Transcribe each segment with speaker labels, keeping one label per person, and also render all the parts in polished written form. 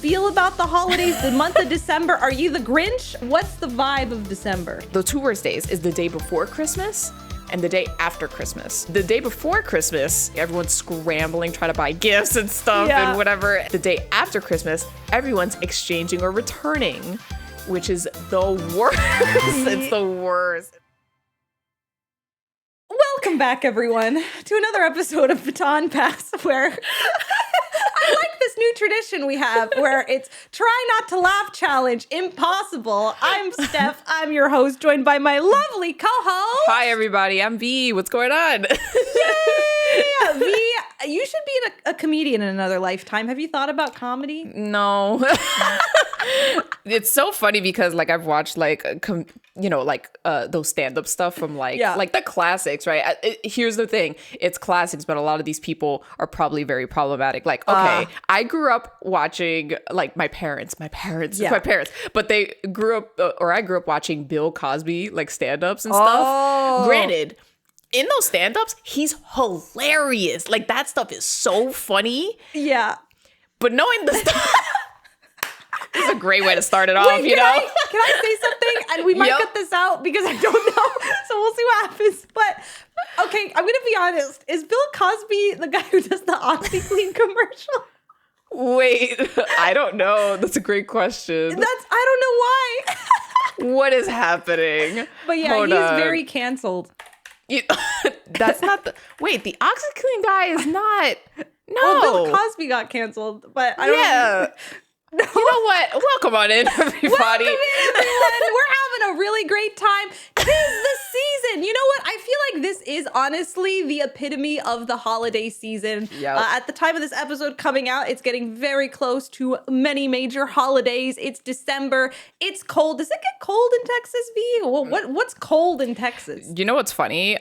Speaker 1: feel about the holidays, the month of December? Are you the Grinch? What's the vibe of December?
Speaker 2: The two worst days is the day before Christmas and the day after Christmas. The day before Christmas, everyone's scrambling, trying to buy gifts and stuff and whatever. The day after Christmas, everyone's exchanging or returning, which is the worst. It's the worst.
Speaker 1: Welcome back, everyone, to another episode of Baton Pass, where I like this new tradition we have where it's try not to laugh challenge, impossible. I'm Steph. I'm your host, joined by my lovely co-host.
Speaker 2: Hi, everybody. I'm V. What's going on?
Speaker 1: Yay! V, you should be a comedian in another lifetime. Have you thought about comedy?
Speaker 2: No. It's so funny because like I've watched like those stand-up stuff from like the classics, right? Here's the thing, it's classics, but a lot of these people are probably very problematic. Like, okay, I grew up watching like my parents, but they grew up I grew up watching Bill Cosby like stand-ups and stuff. Granted, in those stand-ups, he's hilarious. Like that stuff is so funny.
Speaker 1: Yeah.
Speaker 2: But knowing the stuff this is a great way to start it off,
Speaker 1: Can I say something? And we might cut this out because I don't know. So we'll see what happens. But, okay, I'm going to be honest. Is Bill Cosby the guy who does the OxyClean commercial?
Speaker 2: Wait, I don't know. That's a great question.
Speaker 1: I don't know why.
Speaker 2: What is happening?
Speaker 1: But yeah, he's very canceled.
Speaker 2: That's not the... Wait, the OxyClean guy is not... No.
Speaker 1: Well, Bill Cosby got canceled, but I don't know.
Speaker 2: No. You know what? Welcome on in, everybody.
Speaker 1: Welcome in, everyone. We're having a really great time. 'Tis the season. You know what? I feel like this is honestly the epitome of the holiday season.
Speaker 2: Yep.
Speaker 1: At the time of this episode coming out, it's getting very close to many major holidays. It's December. It's cold. Does it get cold in Texas, V? What's cold in Texas?
Speaker 2: You know what's funny?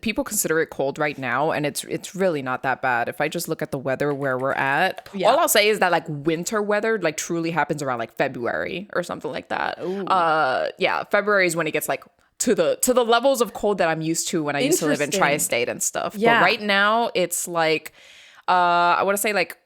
Speaker 2: People consider it cold right now, and it's really not that bad. If I just look at the weather where we're at, all I'll say is that like winter weather like truly happens around like February or something like that. February is when it gets like to the levels of cold that I'm used to when I used to live in tri-state and stuff. But right now it's like I want to say like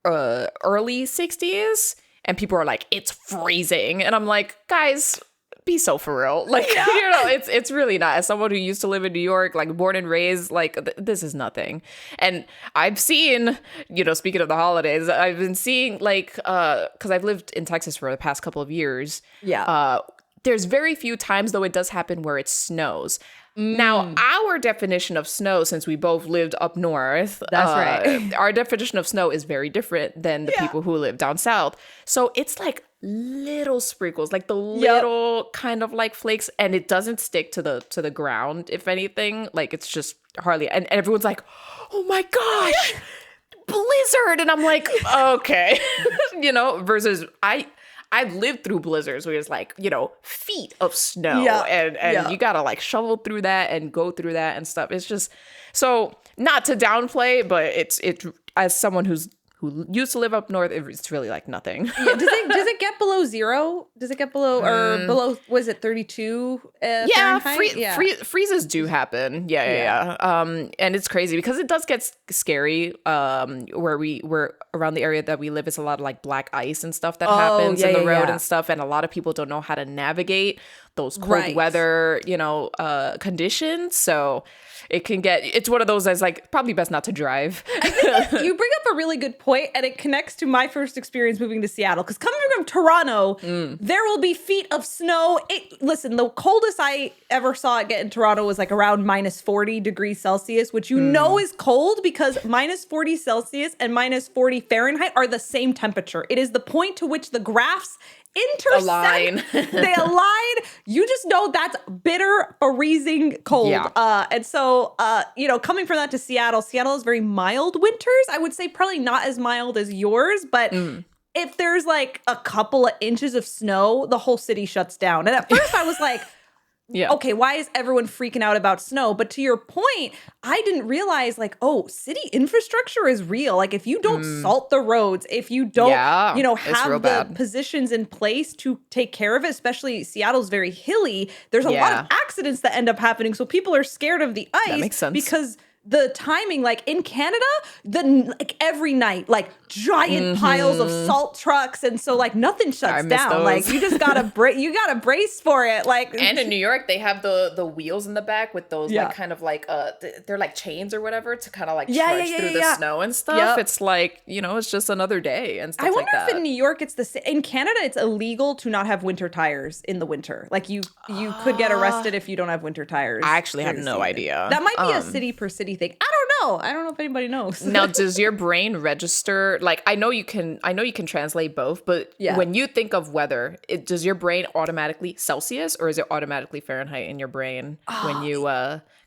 Speaker 2: early 60s, and people are like, it's freezing, and I'm like, guys, be so for real. Like, you know, it's really not. As someone who used to live in New York, like born and raised, like this is nothing. And I've seen, you know, speaking of the holidays, I've been seeing like, cause I've lived in Texas for the past couple of years. Yeah. There's very few times though it does happen where it snows. Now, our definition of snow, since we both lived up north,
Speaker 1: that's right.
Speaker 2: Our definition of snow is very different than the people who live down south. So it's like little sprinkles, like the little kind of like flakes, and it doesn't stick to the ground. If anything, like it's just hardly. And everyone's like, "Oh my gosh, blizzard!" And I'm like, "Okay," you know. Versus I've lived through blizzards where it's like, you know, feet of snow and you gotta like shovel through that and go through that and stuff. It's just, so not to downplay, but it's as someone who used to live up north, it's really like nothing.
Speaker 1: Does it get below zero? Does it get below or below? Was it 32? Fahrenheit?
Speaker 2: Freezes do happen. And it's crazy because it does get scary. Where we're around the area that we live, it's a lot of like black ice and stuff that happens in the road and stuff, and a lot of people don't know how to navigate those cold weather, you know, conditions. So it can get, it's one of those that's like probably best not to drive.
Speaker 1: I think you bring up a really good point, and it connects to my first experience moving to Seattle. Because coming from Toronto, there will be feet of snow. Listen, the coldest I ever saw it get in Toronto was like around minus 40 degrees Celsius, which you know is cold because minus 40 Celsius and minus 40 Fahrenheit are the same temperature. It is the point to which the graphs intersect. They align. You just know that's bitter, freezing cold. And so, you know, coming from that to Seattle has very mild winters. I would say probably not as mild as yours, but if there's like a couple of inches of snow, the whole city shuts down. And at first I was like, okay, why is everyone freaking out about snow? But to your point, I didn't realize like, oh, city infrastructure is real. Like if you don't salt the roads, if you don't, you know, have the positions in place to take care of it, especially Seattle's very hilly, there's a lot of accidents that end up happening. So people are scared of the ice.
Speaker 2: That makes sense.
Speaker 1: Because the timing, like in Canada, like every night, like giant piles of salt trucks, and so like nothing shuts down.
Speaker 2: Those.
Speaker 1: Like you just gotta brace for it. Like,
Speaker 2: and in New York, they have the wheels in the back with those like kind of like they're like chains or whatever to kind of like trudge through the snow and stuff. Yep. It's like, you know, it's just another day and stuff. I wonder if
Speaker 1: in New York it's the same. In Canada, it's illegal to not have winter tires in the winter. Like you could get arrested if you don't have winter tires.
Speaker 2: I actually have no idea.
Speaker 1: That might be a city per city thing. I don't know if anybody knows.
Speaker 2: Now, does your brain register? Like, I know you can translate both, but when you think of weather, does your brain automatically Celsius or is it automatically Fahrenheit in your brain when you?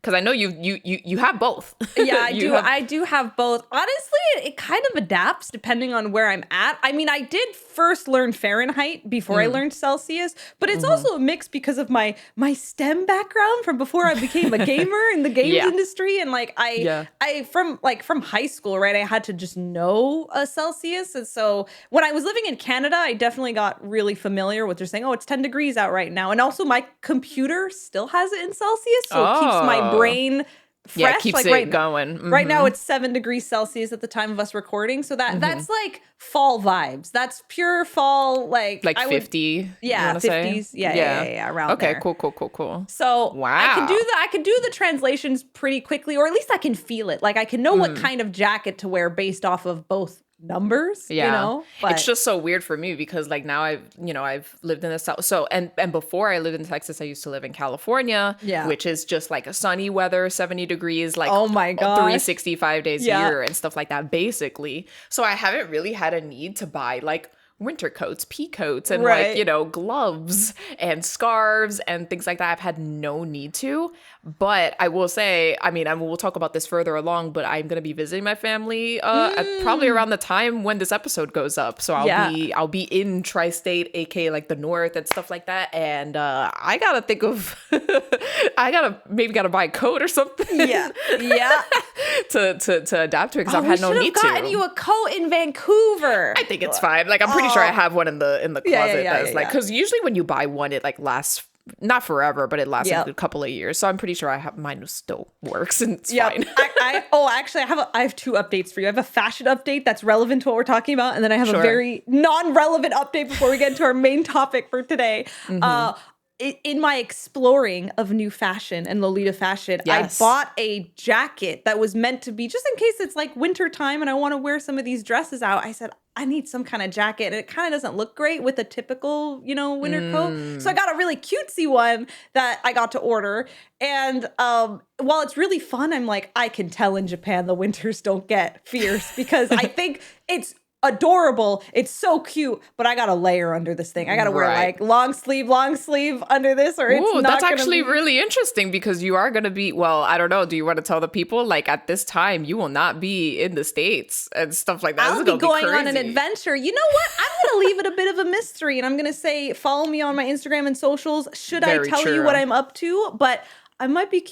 Speaker 2: Because I know you have both.
Speaker 1: Yeah, I do. I do have both. Honestly, it kind of adapts depending on where I'm at. I mean, I did first learn Fahrenheit before I learned Celsius, but it's also a mix because of my STEM background from before I became a gamer in the games industry, and like I from high school, right? I had to just know a Celsius, and so when I was living in Canada, I definitely got really familiar with just saying, "Oh, it's 10 degrees out right now," and also my computer still has it in Celsius, so it keeps my brain fresh.
Speaker 2: Yeah, it keeps
Speaker 1: like
Speaker 2: it going. Mm-hmm.
Speaker 1: Right now it's 7 degrees Celsius at the time of us recording, so that's like fall vibes. That's pure fall, like
Speaker 2: 50.
Speaker 1: Yeah, 50s. Yeah, around there.
Speaker 2: Okay, cool.
Speaker 1: So
Speaker 2: wow,
Speaker 1: I can do the translations pretty quickly, or at least I can feel it. Like I can know what kind of jacket to wear based off of both numbers, you know. But
Speaker 2: it's just so weird for me because like now I've lived in the South. So and before I lived in Texas, I used to live in California, which is just like a sunny weather, 70 degrees, like
Speaker 1: oh my god,
Speaker 2: 365 days a year and stuff like that, basically. So I haven't really had a need to buy like winter coats, pea coats, and like, you know, gloves and scarves and things like that. I've had no need to, but I will say, I mean, we'll talk about this further along, but I'm going to be visiting my family probably around the time when this episode goes up. So I'll be in tri-state, aka like the north and stuff like that. And I got to think of, maybe got to buy a coat or something.
Speaker 1: Yeah.
Speaker 2: to adapt to it because I've had no need to.
Speaker 1: We should have gotten you a coat in Vancouver.
Speaker 2: I think it's fine. Like I'm pretty sure I have one in the closet that's like, because usually when you buy one, it like lasts not forever, but it lasts like a couple of years. So I'm pretty sure mine still works and it's fine.
Speaker 1: Actually, I have two updates for you. I have a fashion update that's relevant to what we're talking about, and then I have a very non-relevant update before we get into our main topic for today. In my exploring of new fashion and Lolita fashion, I bought a jacket that was meant to be just in case it's like winter time and I want to wear some of these dresses out. I said, I need some kind of jacket. And it kind of doesn't look great with a typical, winter coat. So I got a really cutesy one that I got to order. And while it's really fun, I'm like, I can tell in Japan the winters don't get fierce because I think it's adorable. It's so cute, but I got to layer under this thing. I got to wear like long sleeve under this, or it's not.
Speaker 2: That's actually really interesting because you are going to be, well, I don't know. Do you want to tell the people like at this time you will not be in the States and stuff like that?
Speaker 1: I'll be going on an adventure. You know what? I'm going to leave it a bit of a mystery, and I'm going to say follow me on my Instagram and socials. Should I tell you what I'm up to? But I might be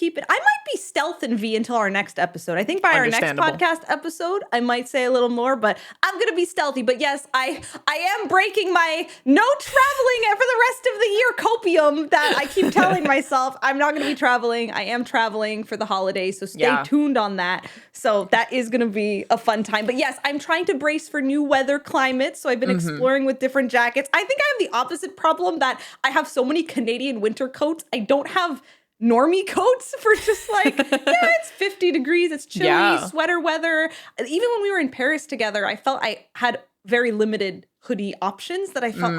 Speaker 1: stealth and V until our next episode. I think by our next podcast episode, I might say a little more, but I'm going to be stealthy. But yes, I am breaking my no traveling for the rest of the year copium that I keep telling myself. I'm not going to be traveling. I am traveling for the holidays, so stay tuned on that. So that is going to be a fun time. But yes, I'm trying to brace for new weather climates, so I've been exploring with different jackets. I think I have the opposite problem that I have so many Canadian winter coats. I don't have normie coats for just like, it's 50 degrees, it's chilly, sweater weather. Even when we were in Paris together, I felt I had very limited hoodie options that I felt,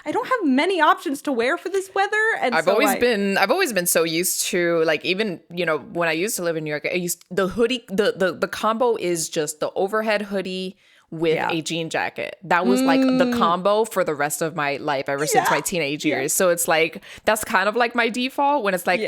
Speaker 1: I don't have many options to wear for this weather. And
Speaker 2: I've always been so used to like, even, when I used to live in New York, the hoodie, the combo is just the overhead hoodie with a jean jacket. That was like the combo for the rest of my life ever since my teenage years. So it's like, that's kind of like my default when it's like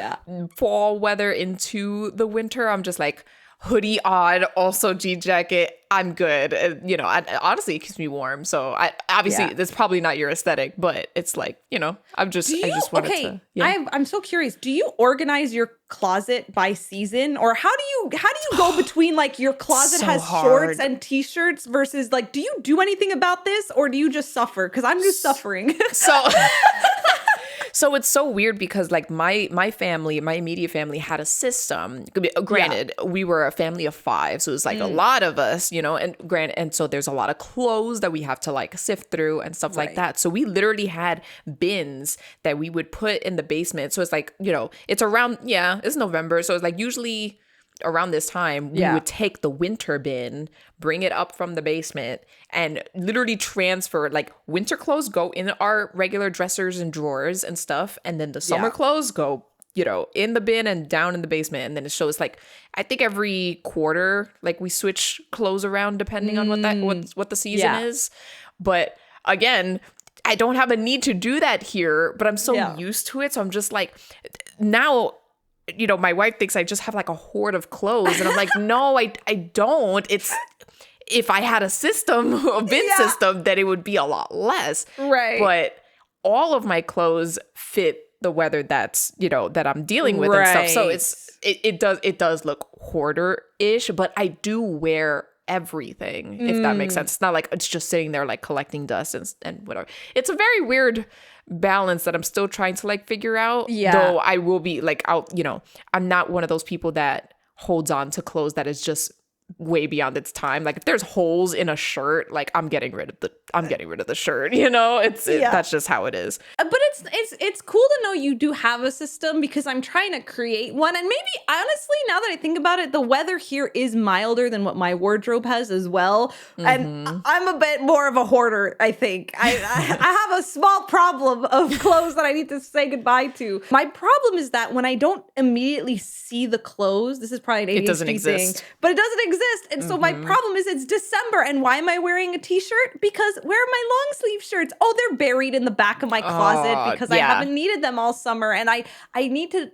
Speaker 2: fall weather into the winter. I'm just like hoodie on, also jean jacket. I'm good. Honestly, it keeps me warm. So obviously it's probably not your aesthetic, but it's like, I just wanted to. Yeah.
Speaker 1: I'm so curious. Do you organize your closet by season, or how do you go between like your closet has shorts and t-shirts versus like, do you do anything about this or do you just suffer? Because I'm just suffering.
Speaker 2: So it's so weird because like my family, my immediate family had a system. Granted, we were a family of 5, so it's like a lot of us, you know, and so there's a lot of clothes that we have to like sift through and stuff like that. So we literally had bins that we would put in the basement. So it's like, you know, it's around, it's November. So it's like usually around this time, we would take the winter bin, bring it up from the basement, and literally transfer, like, winter clothes go in our regular dressers and drawers and stuff, and then the summer clothes go, you know, in the bin and down in the basement. And then it shows, like, I think every quarter, like, we switch clothes around depending on what the season is. But again, I don't have a need to do that here, but I'm so used to it. So I'm just like, now, you know, my wife thinks I just have like a hoard of clothes, and I'm like, no, I don't. It's, if I had a system, a bin system, then it would be a lot less.
Speaker 1: Right.
Speaker 2: But all of my clothes fit the weather that's, you know, that I'm dealing with and stuff. So it does look hoarder-ish, but I do wear everything, if that makes sense. It's not like it's just sitting there like collecting dust and whatever. It's a very weird balance that I'm still trying to like figure out. Though I will be like out, you know, I'm not one of those people that holds on to clothes that is just way beyond its time. Like if there's holes in a shirt, like I'm getting rid of the shirt, you know. That's just how it is.
Speaker 1: But it's cool to know you do have a system, because I'm trying to create one. And maybe honestly, now that I think about it, the weather here is milder than what my wardrobe has as well. And I'm a bit more of a hoarder, I think. I have a small problem of clothes that I need to say goodbye to. My problem is that when I don't immediately see the clothes, this is probably an ADHD
Speaker 2: it doesn't exist.
Speaker 1: thing, but it doesn't exist. And so my problem is it's December, and why am I wearing a t-shirt? Because where are my long sleeve shirts? Oh, they're buried in the back of my closet because I haven't needed them all summer, and I need to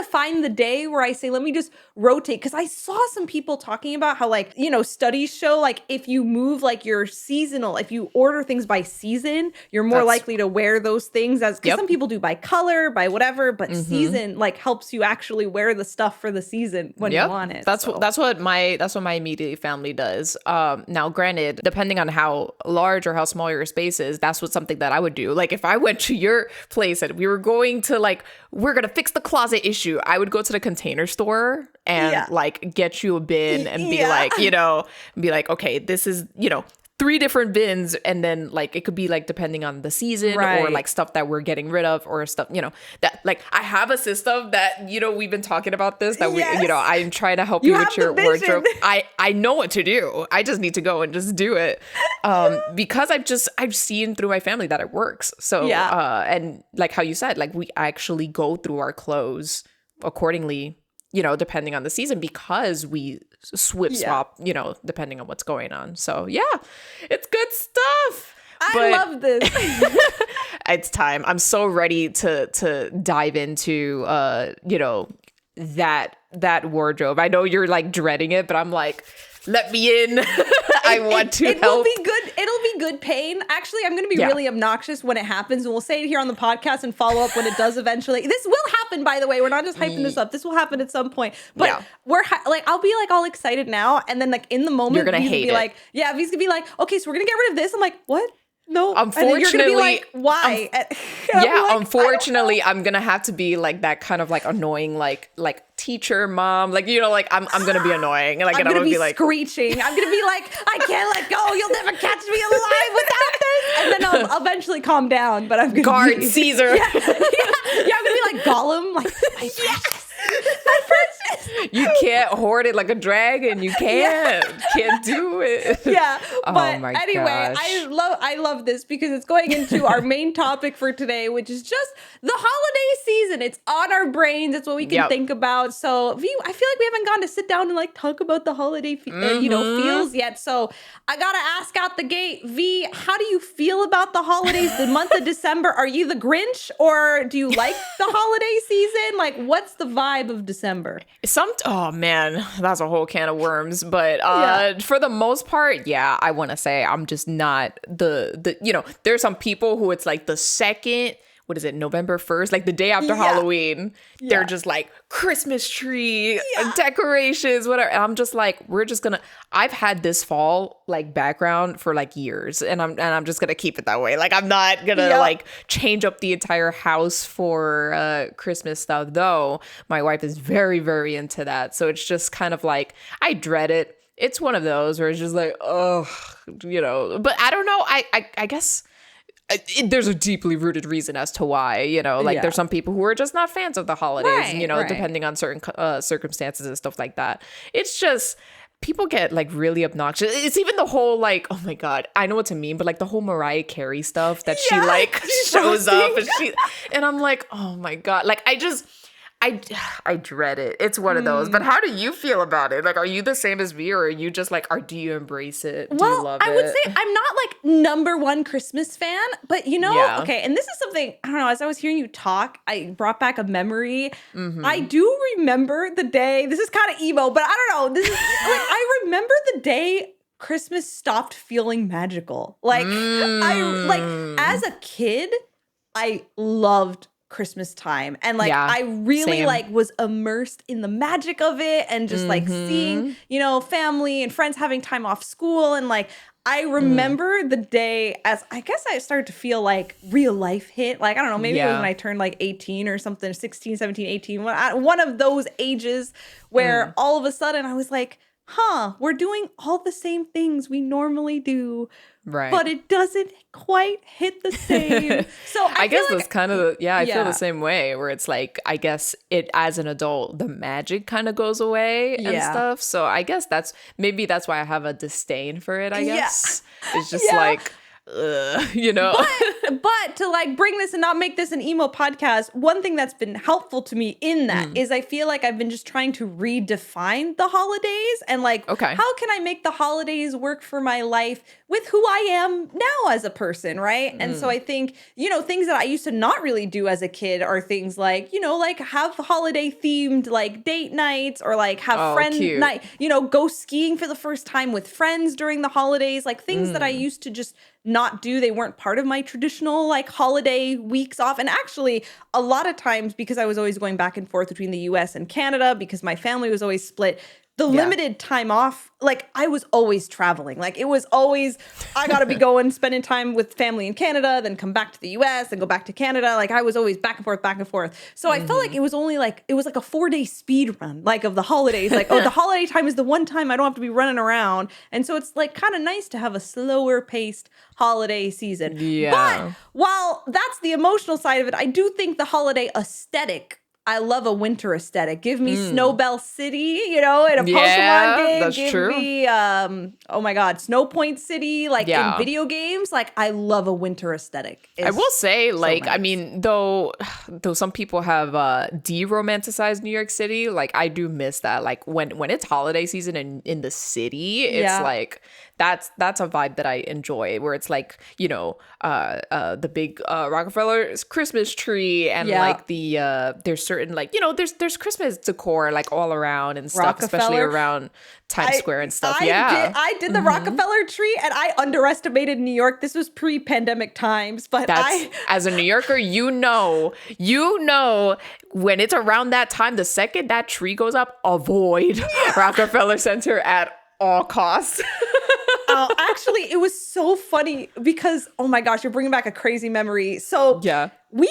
Speaker 1: find the day where I say, let me just rotate. Because I saw some people talking about how, like, you know, studies show, like, if you move, like, your seasonal, if you order things by season, you're more likely to wear those things as, because some people do by color, by whatever, but season, like, helps you actually wear the stuff for the season when you want it.
Speaker 2: That's what my immediate family does. Now, granted, depending on how large or how small your space is, that's something that I would do. Like, if I went to your place and we were going to, like, we're going to fix the closet issue, I would go to the Container Store and like get you a bin and be like, you know, be like, okay, this is, you know, 3 different bins. And then like, it could be like, depending on the season or like stuff that we're getting rid of or stuff, you know, that like I have a system that, you know, we've been talking about this, that we, you know, I'm trying to help you with your wardrobe. I know what to do. I just need to go and just do it. Because I've seen through my family that it works. So, and like how you said, like we actually go through our clothes accordingly, you know, depending on the season, because we swap, you know, depending on what's going on. So yeah, it's good stuff.
Speaker 1: I love this.
Speaker 2: It's time. I'm so ready to dive into, you know, that wardrobe. I know you're like dreading it, but I'm like, let me in. I want to help.
Speaker 1: It'll be good pain. Actually, I'm going to be really obnoxious when it happens, and we'll say it here on the podcast and follow up when it does eventually. This will happen, by the way. We're not just hyping this up. This will happen at some point. But I'll be like all excited now, and then like in the moment,
Speaker 2: you're gonna hate it.
Speaker 1: Like, V's gonna be like, okay, so we're gonna get rid of this. I'm like, what? No,
Speaker 2: unfortunately,
Speaker 1: you're gonna be like, why?
Speaker 2: Unfortunately, I'm gonna have to be like that kind of like annoying, like teacher mom, like, you know, like I'm gonna be annoying, like,
Speaker 1: I'm gonna be like screeching. I'm gonna be like, I can't let go. You'll never catch me alive without this. And then I'll eventually calm down. But I'm gonna
Speaker 2: guard Caesar.
Speaker 1: I'm gonna be like Gollum, like yes.
Speaker 2: You can't hoard it like a dragon. You can't do it.
Speaker 1: Yeah. But
Speaker 2: my
Speaker 1: anyway,
Speaker 2: gosh.
Speaker 1: I love this because it's going into our main topic for today, which is just the holiday season. It's on our brains. It's what we can think about. So V, I feel like we haven't gone to sit down and like talk about the holiday feels yet. So I gotta ask out the gate, V, how do you feel about the holidays? The month of December, are you the Grinch, or do you like the holiday season? Like, what's the vibe of December?
Speaker 2: Oh man, that's a whole can of worms. But for the most part, I want to say I'm just not the you know, there's some people who it's like the second what is it, November 1st, like the day after Halloween, they're just like Christmas tree decorations, whatever. And I'm just like, I've had this fall like background for like years, and I'm just gonna keep it that way. Like I'm not gonna like change up the entire house for Christmas stuff, though my wife is very, very into that. So it's just kind of like, I dread it. It's one of those where it's just like, oh, but I don't know. I guess there's a deeply rooted reason as to why, there's some people who are just not fans of the holidays, depending on certain circumstances and stuff like that. It's just, people get like really obnoxious. It's even the whole like, oh my God, I know what to mean, but like the whole Mariah Carey stuff that she like shows up and I'm like, oh my God, like I dread it. It's one of those. But how do you feel about it? Like, are you the same as me, or are you just like, do you embrace it? Do you love it?
Speaker 1: I would say I'm not like number one Christmas fan, but okay, and this is something, I don't know, as I was hearing you talk, I brought back a memory. I do remember the day, this is kind of emo, but I don't know, this is like, I remember the day Christmas stopped feeling magical. Like, as a kid, I loved Christmas time, and like I really like was immersed in the magic of it, and just like seeing family and friends having time off school, and like I remember the day as I guess I started to feel like real life hit, like I don't know, maybe it was when I turned like 18 or something, 16, 17, 18, one of those ages where all of a sudden I was like, we're doing all the same things we normally do, right? But it doesn't quite hit the same. So I
Speaker 2: guess that's kind of I feel the same way, where it's like, I guess it, as an adult, the magic kind of goes away and stuff. So I guess that's why I have a disdain for it. I guess it's just like,
Speaker 1: But to like bring this and not make this an emo podcast, one thing that's been helpful to me in that is I feel like I've been just trying to redefine the holidays, and like, how can I make the holidays work for my life with who I am now as a person, right? And so I think, things that I used to not really do as a kid are things like, like have holiday themed like date nights, or like have friend night, go skiing for the first time with friends during the holidays, like things that I used to just not do. They weren't part of my traditional like holiday weeks off. And actually a lot of times, because I was always going back and forth between the US and Canada, because my family was always split, the limited time off, like I was always traveling. Like it was always, I got to be going, spending time with family in Canada, then come back to the US and go back to Canada. Like I was always back and forth. So I felt like it was only like, it was like a 4-day speed run, like of the holidays. Like, the holiday time is the one time I don't have to be running around. And so it's like kind of nice to have a slower paced holiday season. Yeah. But while that's the emotional side of it, I do think the holiday aesthetic, I love a winter aesthetic. Give me Snowbell City, in a Pokemon game. Give me, oh my God, Snow Point City, like in video games. Like I love a winter aesthetic.
Speaker 2: I will say, like, nice. I mean, though some people have de-romanticized New York City, like I do miss that. Like when it's holiday season and in the city, it's like that's a vibe that I enjoy, where it's like, the big Rockefeller Christmas tree, and like the there's certain like, there's Christmas decor like all around and stuff, especially around Times Square and stuff.
Speaker 1: I did the Rockefeller tree, and I underestimated New York. This was pre-pandemic times, but
Speaker 2: as a New Yorker, when it's around that time, the second that tree goes up, avoid Rockefeller Center at all costs.
Speaker 1: Actually, it was so funny because, oh my gosh, you're bringing back a crazy memory. So we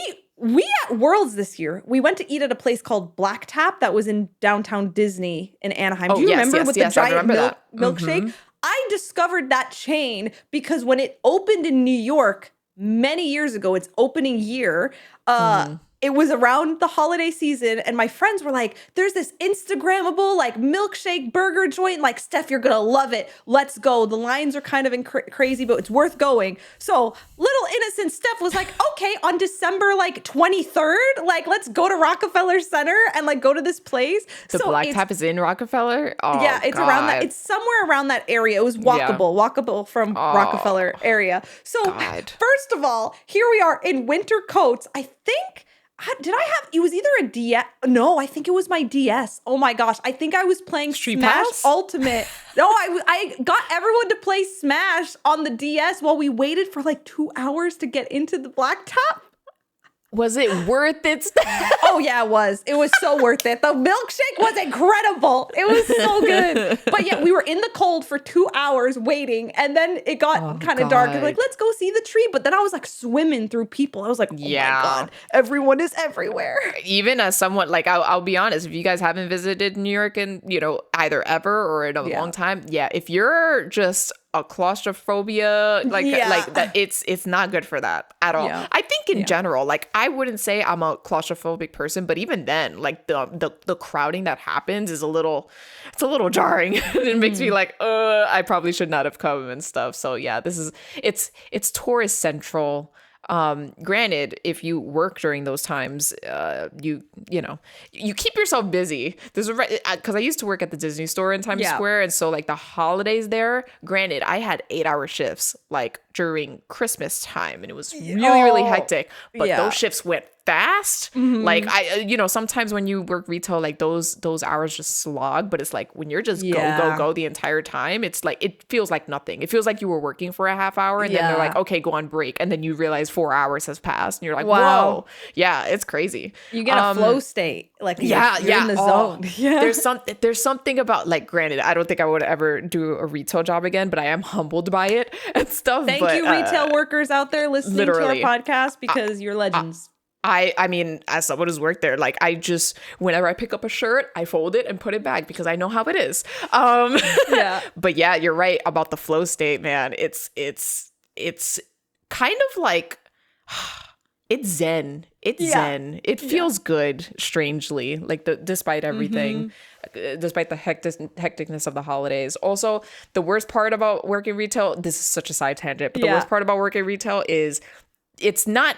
Speaker 1: at Worlds this year, we went to eat at a place called Black Tap that was in downtown Disney in Anaheim. Do you remember with the giant milkshake? I discovered that chain because when it opened in New York many years ago, its opening year, it was around the holiday season, and my friends were like, there's this Instagrammable like milkshake burger joint, like, Steph, you're gonna love it, let's go. The lines are kind of crazy, but it's worth going. So little innocent Steph was like, okay, on December like 23rd, like let's go to Rockefeller Center and like go to this place.
Speaker 2: The Black Tap is in Rockefeller? Oh,
Speaker 1: yeah, it's around that. It's somewhere around that area. It was walkable from Rockefeller area. So first of all, here we are in winter coats. I think, it was either a DS. No, I think it was my DS. Oh my gosh. I think I was playing
Speaker 2: Street
Speaker 1: Smash
Speaker 2: Pass?
Speaker 1: Ultimate. No, I got everyone to play Smash on the DS while we waited for like 2 hours to get into the Black Top.
Speaker 2: Was it worth it?
Speaker 1: Oh yeah, it was. It was so worth it. The milkshake was incredible. It was so good. But yeah, we were in the cold for 2 hours waiting, and then it got kind of dark. And like, let's go see the tree. But then I was like swimming through people. I was like, oh my God, everyone is everywhere.
Speaker 2: Even as someone, like, I'll be honest, if you guys haven't visited New York in, either ever or in a long time, if you're just a claustrophobia, like that, it's not good for that at all. I think in general, like, I wouldn't say I'm a claustrophobic person, but even then, like, the crowding that happens is a little jarring. It makes me like, I probably should not have come and stuff. So yeah, it's tourist central. Granted, if you work during those times, you keep yourself busy. There's because I used to work at the Disney store in Times Square, and so like the holidays there. Granted, I had 8-hour shifts like during Christmas time, and it was really hectic. But those shifts went fast. Like sometimes when you work retail, like those hours just slog, but it's like when you're just go the entire time, it's like it feels like nothing. It feels like you were working for a half hour, and then they're like, okay, go on break, and then you realize 4 hours has passed, and you're like, whoa, it's crazy.
Speaker 1: You get a flow state, like you're in the zone.
Speaker 2: There's something about, like, granted, I don't think I would ever do a retail job again, but I am humbled by it and stuff.
Speaker 1: Thank you, retail workers out there listening to our podcast, because you're legends.
Speaker 2: I mean, as someone who's worked there, like, I just, whenever I pick up a shirt, I fold it and put it back because I know how it is. But yeah, you're right about the flow state, man. It's kind of like, it's zen. It's zen. It feels good, strangely, like despite everything, despite the hecticness of the holidays. Also, the worst part about working retail, this is such a side tangent, but the worst part about working retail is it's not.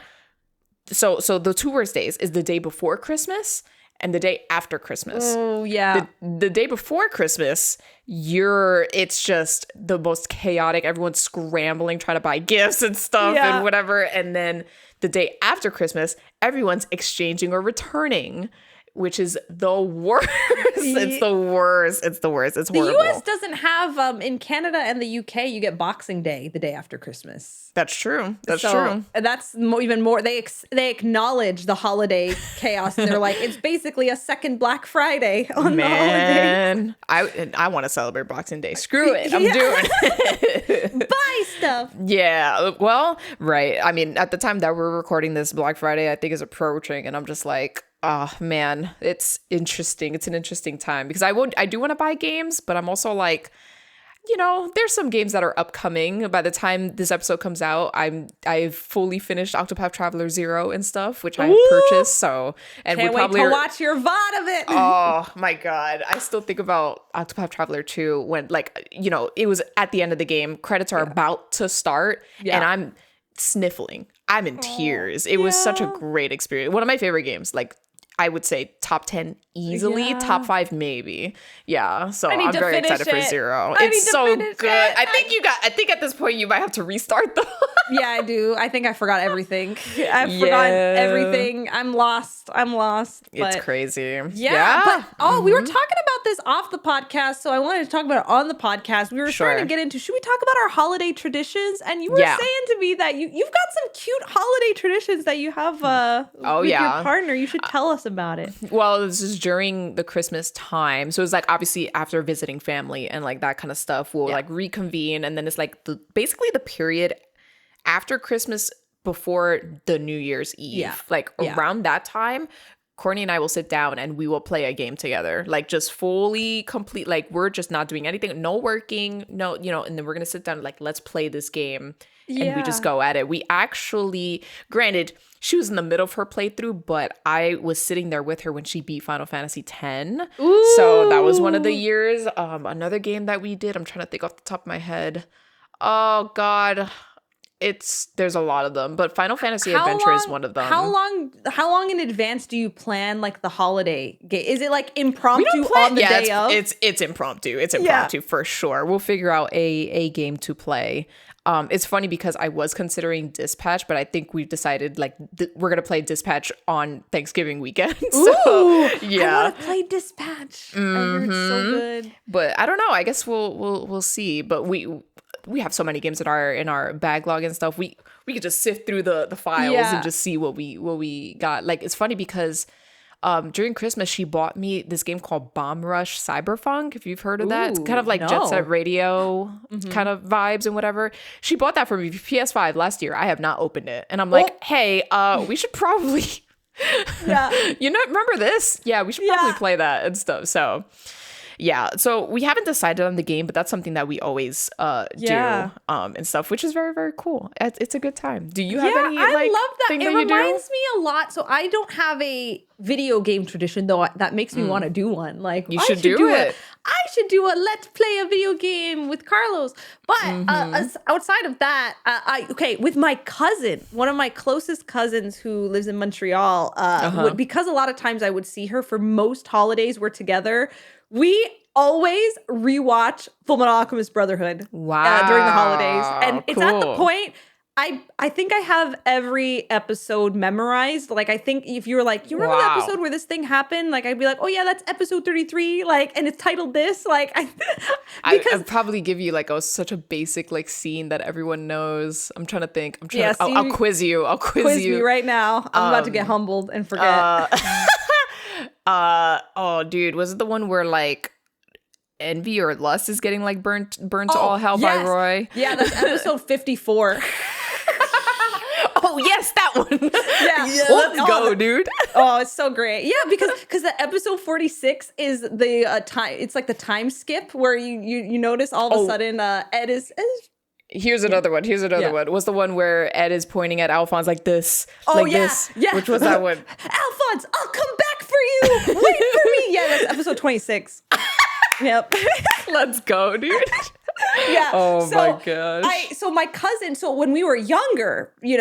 Speaker 2: So the 2 worst days is the day before Christmas and the day after Christmas.
Speaker 1: Oh, yeah.
Speaker 2: The day before Christmas, it's just the most chaotic. Everyone's scrambling, trying to buy gifts and stuff and whatever. And then the day after Christmas, everyone's exchanging or returning, which is the worst. It's the worst. It's the worst. It's horrible.
Speaker 1: The U.S. doesn't have, in Canada and the U.K., you get Boxing Day the day after Christmas.
Speaker 2: That's true. That's true.
Speaker 1: And that's even more, they acknowledge the holiday chaos. And they're like, it's basically a second Black Friday on the holiday.
Speaker 2: I want to celebrate Boxing Day. Screw it. I'm doing it.
Speaker 1: Buy stuff.
Speaker 2: Yeah. Well, right. I mean, at the time that we're recording this, Black Friday, I think, is approaching. And I'm just like, oh man, it's interesting. It's an interesting time because I do want to buy games, but I'm also like, there's some games that are upcoming. By the time this episode comes out, I've fully finished Octopath Traveler 0 and stuff, which I purchased. So, and
Speaker 1: can't wait to watch your VOD of it.
Speaker 2: Oh my God. I still think about Octopath Traveler 2 when, like, it was at the end of the game. Credits are about to start and I'm sniffling. I'm in tears. It was such a great experience. One of my favorite games, like, I would say top 10 easily, top 5 maybe. Yeah, so I'm very excited for 0. It's so good. I think at this point you might have to restart though.
Speaker 1: Yeah, I do. I think I forgot everything. I've forgotten everything. I'm lost.
Speaker 2: It's crazy.
Speaker 1: Yeah. But we were talking about this off the podcast, so I wanted to talk about it on the podcast. We were starting to get into, should we talk about our holiday traditions? And you were saying to me that you've got some cute holiday traditions that you have with your partner. You should tell us about it.
Speaker 2: Well, this is during the Christmas time. So it's like obviously after visiting family and like that kind of stuff, we'll like reconvene. And then it's like basically the period after Christmas before the New Year's Eve. Yeah. Like around that time, Courtney and I will sit down and we will play a game together. Like just fully complete, like we're just not doing anything, no working, no, and then we're going to sit down like, let's play this game. And we just go at it. We actually, granted, she was in the middle of her playthrough, but I was sitting there with her when she beat Final Fantasy X. Ooh. So that was one of the years. Another game that we did, I'm trying to think off the top of my head. Oh, God. There's a lot of them, but Final Fantasy Adventure is one of them.
Speaker 1: How long in advance do you plan like the holiday game? Is it like impromptu on the day of?
Speaker 2: It's impromptu. It's impromptu for sure. We'll figure out a game to play. It's funny because I was considering Dispatch, but I think we've decided like we're gonna play Dispatch on Thanksgiving weekend. So yeah,
Speaker 1: I want to play Dispatch. I heard it's so good.
Speaker 2: But I don't know. I guess we'll see. But we have so many games in our backlog and stuff. We could just sift through the files and just see what we got. Like, it's funny because during Christmas, she bought me this game called Bomb Rush Cyberpunk, if you've heard of that. It's kind of like Jet Set Radio kind of vibes and whatever. She bought that for me, PS5 last year. I have not opened it. And I'm like, hey, we should probably... remember this? Yeah, we should probably play that and stuff. So... yeah, so we haven't decided on the game, but that's something that we always do and stuff, which is very, very cool. It's a good time. Do you have any
Speaker 1: I love that.
Speaker 2: thing
Speaker 1: It
Speaker 2: that you do?
Speaker 1: reminds me a lot. So I don't have a video game tradition, though, that makes me want to do one. Like,
Speaker 2: you should do it.
Speaker 1: I should do a let's play a video game with Carlos. But outside of that, with my cousin, one of my closest cousins who lives in Montreal, because a lot of times I would see her for most holidays we're together. We always rewatch Fullmetal Alchemist Brotherhood during the holidays. And it's at the point, I think I have every episode memorized. Like, I think if you were like, you remember the episode where this thing happened? Like, I'd be like, oh yeah, that's episode 33. Like, and it's titled this. Like,
Speaker 2: I'd probably give you like such a basic like scene that everyone knows. I'm trying to think. I'll quiz you. I'll quiz you
Speaker 1: me right now. I'm about to get humbled and forget.
Speaker 2: Oh dude, was it the one where like envy or lust is getting like burnt to all hell by Roy?
Speaker 1: Yeah, that's episode 54.
Speaker 2: Oh yes, that one.
Speaker 1: Yeah.
Speaker 2: Let's go, dude.
Speaker 1: Oh, it's so great. Yeah, because the episode 46 is the time. It's like the time skip where you notice all of a sudden Ed is.
Speaker 2: Here's another one. One. Was the one where Ed is pointing at Alphonse like this? This. Yeah. Which was that one?
Speaker 1: Alphonse, I'll come back for you. Wait for me. Yeah, that's episode 26. Yep.
Speaker 2: Let's go, dude.
Speaker 1: Yeah.
Speaker 2: Oh my gosh.
Speaker 1: So my cousin, when we were younger, we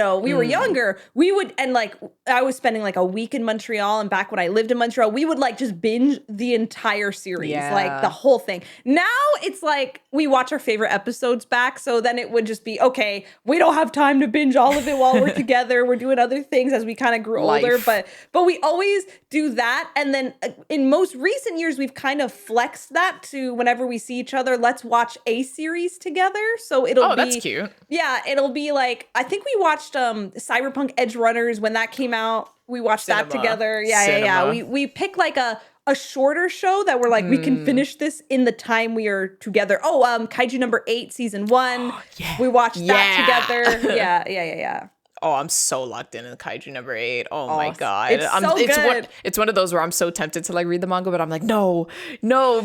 Speaker 1: would, and like I was spending like a week in Montreal, and back when I lived in Montreal, we would like just binge the entire series, like the whole thing. Now it's like we watch our favorite episodes back. So then it would just be, okay, we don't have time to binge all of it while we're together. We're doing other things as we kind of grew older, but we always do that. And then in most recent years, we've kind of flexed that to whenever we see each other, let's watch a series together. So it'll be,
Speaker 2: that's cute.
Speaker 1: Yeah, it'll be like, I think we watched Cyberpunk Edge Runners when that came out. We watched that together. Yeah. We pick like a shorter show that we're like, we can finish this in the time we are together. Kaiju number 8, season 1. We watched that together. Yeah.
Speaker 2: Oh, I'm so locked in Kaiju number 8. Oh my God.
Speaker 1: It's good.
Speaker 2: It's one of those where I'm so tempted to like read the manga, but I'm like, no,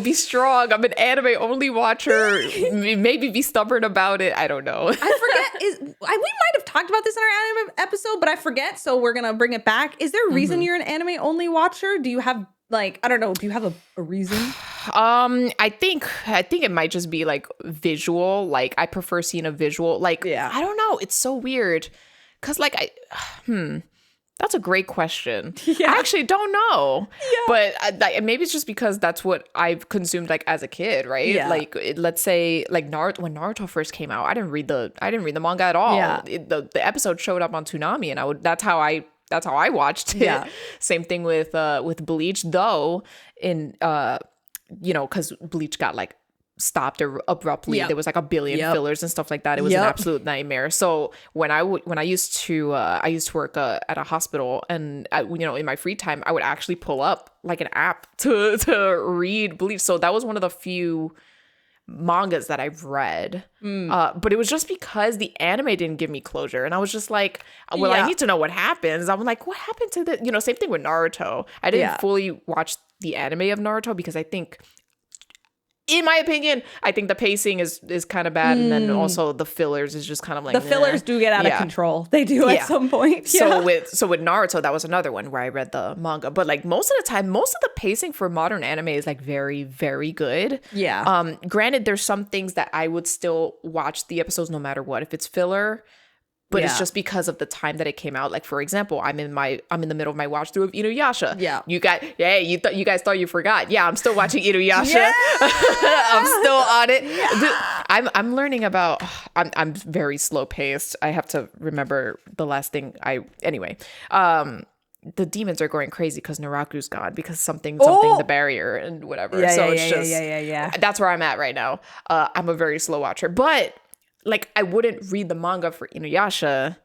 Speaker 2: be strong. I'm an anime only watcher. Maybe be stubborn about it. I don't know.
Speaker 1: I forget. We might have talked about this in our anime episode, but I forget. So we're going to bring it back. Is there a reason you're an anime only watcher? Do you have like, I don't know. Do you have a reason?
Speaker 2: I think it might just be like visual. Like I prefer seeing a visual. Like, I don't know. It's so weird. Cause like that's a great question. I actually don't know. But maybe it's just because that's what I've consumed like as a kid, right? Yeah. Like let's say like Naruto, when Naruto first came out, I didn't read the manga at all. Yeah. The episode showed up on Toonami, and that's how I watched it. Yeah. Same thing with Bleach, though. Because Bleach got like stopped abruptly. There was like a billion fillers and stuff like that. It was an absolute nightmare. So when I used to work at a hospital, and in my free time I would actually pull up like an app to read Bleach. So that was one of the few mangas that I've read, but it was just because the anime didn't give me closure, and I was just like, well, I need to know what happens. I'm like, what happened to the same thing with Naruto. I didn't fully watch the anime of Naruto because I think, in my opinion, I think the pacing is kind of bad, and then also the fillers is just kind of like
Speaker 1: the fillers do get out of control. They do at some point.
Speaker 2: So with Naruto, that was another one where I read the manga, but like most of the time, most of the pacing for modern anime is like very, very good. Yeah. Granted, there's some things that I would still watch the episodes no matter what if it's filler. But it's just because of the time that it came out. Like, for example, I'm in the middle of my watch through of Inuyasha. Yeah. You guys thought you forgot. Yeah, I'm still watching Inuyasha. Yeah! I'm still on it. Yeah. I'm learning about. I'm very slow paced. I have to remember the last thing anyway. The demons are going crazy because Naraku's gone because something the barrier and whatever. That's where I'm at right now. I'm a very slow watcher, but like I wouldn't read the manga for Inuyasha.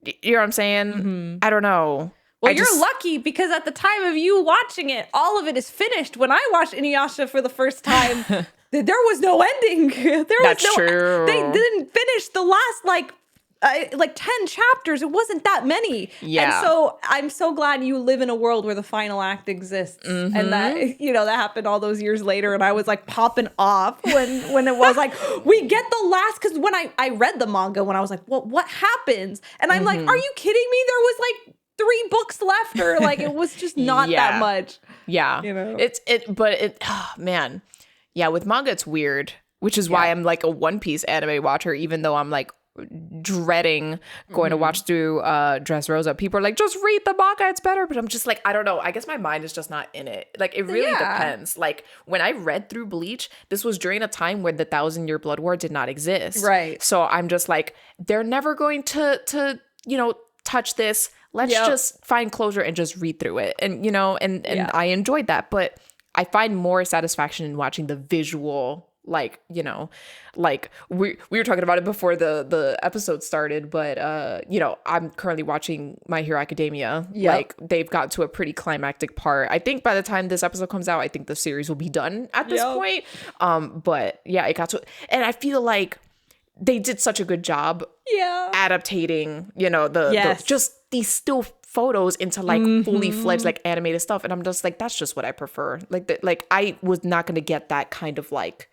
Speaker 2: You know what I'm saying? I don't know.
Speaker 1: Well, you're lucky because at the time of you watching it, all of it is finished. When I watched Inuyasha for the first time, there was no ending.
Speaker 2: That's true.
Speaker 1: They didn't finish the last like 10 chapters. It wasn't that many.
Speaker 2: Yeah.
Speaker 1: And so I'm so glad you live in a world where the final act exists. And that, you know, that happened all those years later. And I was like popping off when it was like, we get the last, because when I read the manga, when I was like, well, what happens? And I'm like, are you kidding me? There was like 3 books left, or like it was just not that much.
Speaker 2: Yeah.
Speaker 1: You know?
Speaker 2: Man. Yeah, with manga it's weird, which is why I'm like a One Piece anime watcher, even though I'm like dreading going to watch through Dressrosa. People are like, just read the manga, it's better. But I'm just like, I don't know. I guess my mind is just not in it. Like, it really depends. Like, when I read through Bleach, this was during a time when the 1,000-Year Blood War did not exist.
Speaker 1: Right.
Speaker 2: So I'm just like, they're never going to you know, touch this. Let's just find closure and just read through it. And, you know, and I enjoyed that. But I find more satisfaction in watching the visual, like, you know, like we were talking about it before the episode started, but you know, I'm currently watching My Hero Academia. Like, they've got to a pretty climactic part. I think by the time this episode comes out, I think the series will be done at this point. But yeah, it got to, and I feel like they did such a good job adaptating, you know, the just these still photos into like fully fledged like animated stuff. And I'm just like, that's just what I prefer. Like I was not going to get that kind of like,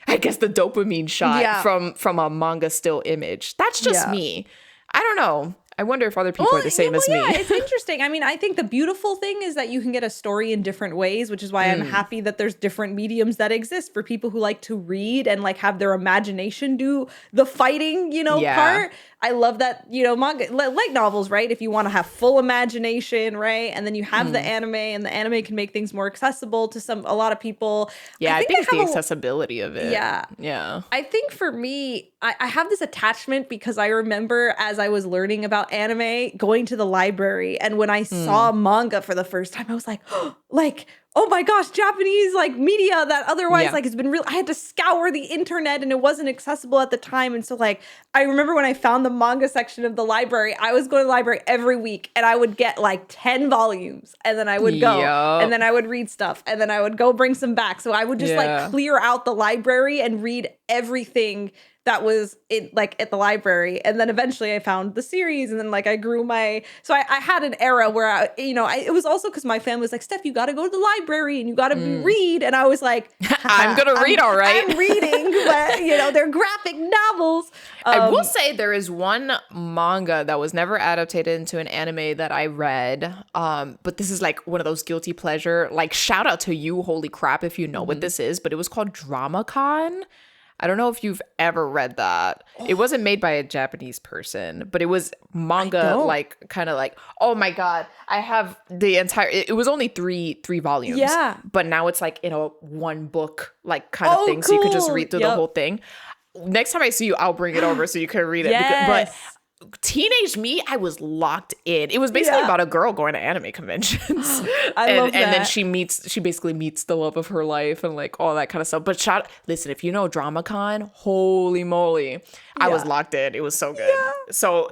Speaker 2: I guess, the dopamine shot from a manga still image. That's just me. I don't know. I wonder if other people are the same as me.
Speaker 1: Yeah, it's interesting. I mean, I think the beautiful thing is that you can get a story in different ways, which is why I'm happy that there's different mediums that exist for people who like to read and like have their imagination do the fighting, you know, part. I love that, you know, manga, like novels, right? If you want to have full imagination, right? And then you have the anime, and the anime can make things more accessible to a lot of people.
Speaker 2: Yeah, I think it's the accessibility of it.
Speaker 1: Yeah.
Speaker 2: Yeah.
Speaker 1: I think for me, I have this attachment because I remember as I was learning about anime, going to the library, and when I saw manga for the first time, I was like, oh my gosh, Japanese like media that otherwise like has been real. I had to scour the internet and it wasn't accessible at the time. And so like, I remember when I found the manga section of the library, I was going to the library every week and I would get like 10 volumes and then I would go and then I would read stuff and then I would go bring some back. So I would just like clear out the library and read everything that was in like at the library. And then eventually I found the series, and then like I grew so I had an era where it was also because my family was like, Steph, you got to go to the library and you got to read. And I was like,
Speaker 2: I'm going to read. All right.
Speaker 1: I'm reading, but you know, they're graphic novels.
Speaker 2: I will say there is one manga that was never adapted into an anime that I read. But this is like one of those guilty pleasure, like shout out to you. Holy crap. If you know what this is, but it was called DramaCon. I don't know if you've ever read that. It wasn't made by a Japanese person, but it was manga, like kind of like, oh my God, I have the entire, it was only three volumes. Yeah. But now it's like in a one book like kind of thing. Cool. So you could just read through the whole thing. Next time I see you, I'll bring it over so you can read it. But teenage me, I was locked in. It was basically about a girl going to anime conventions. I love that. And then she basically meets the love of her life and like all that kind of stuff. But listen, if you know DramaCon, holy moly, I was locked in. It was so good. Yeah. So,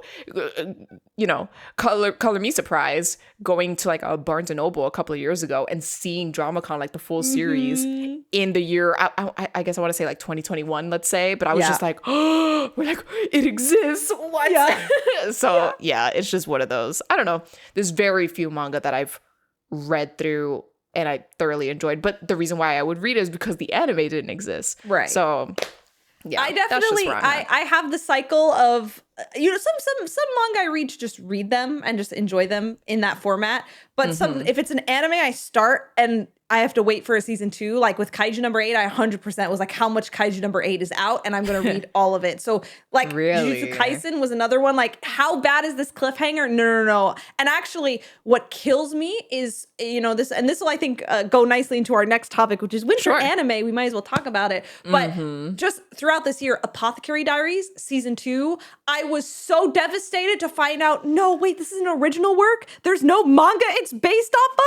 Speaker 2: you know, color me surprised going to like a Barnes & Noble a couple of years ago and seeing DramaCon, like the full series in the year, I guess I want to say like 2021, let's say. But I was just like, oh, we're like, it exists. What? Yeah. So it's just one of those. I don't know. There's very few manga that I've read through and I thoroughly enjoyed. But the reason why I would read it is because the anime didn't exist. Right. So yeah,
Speaker 1: I definitely I have the cycle of some manga I read to just read them and just enjoy them in that format. But if it's an anime I start and I have to wait for a season 2, like with Kaiju number 8, I 100% was like, how much Kaiju number 8 is out? And I'm going to read all of it. So like Jujutsu Kaisen was another one. Like, how bad is this cliffhanger? No. And actually what kills me is, you know, this will, I think, go nicely into our next topic, which is winter anime. We might as well talk about it. But just throughout this year, Apothecary Diaries, season 2, I was so devastated to find out, no, wait, this is an original work? There's no manga it's based off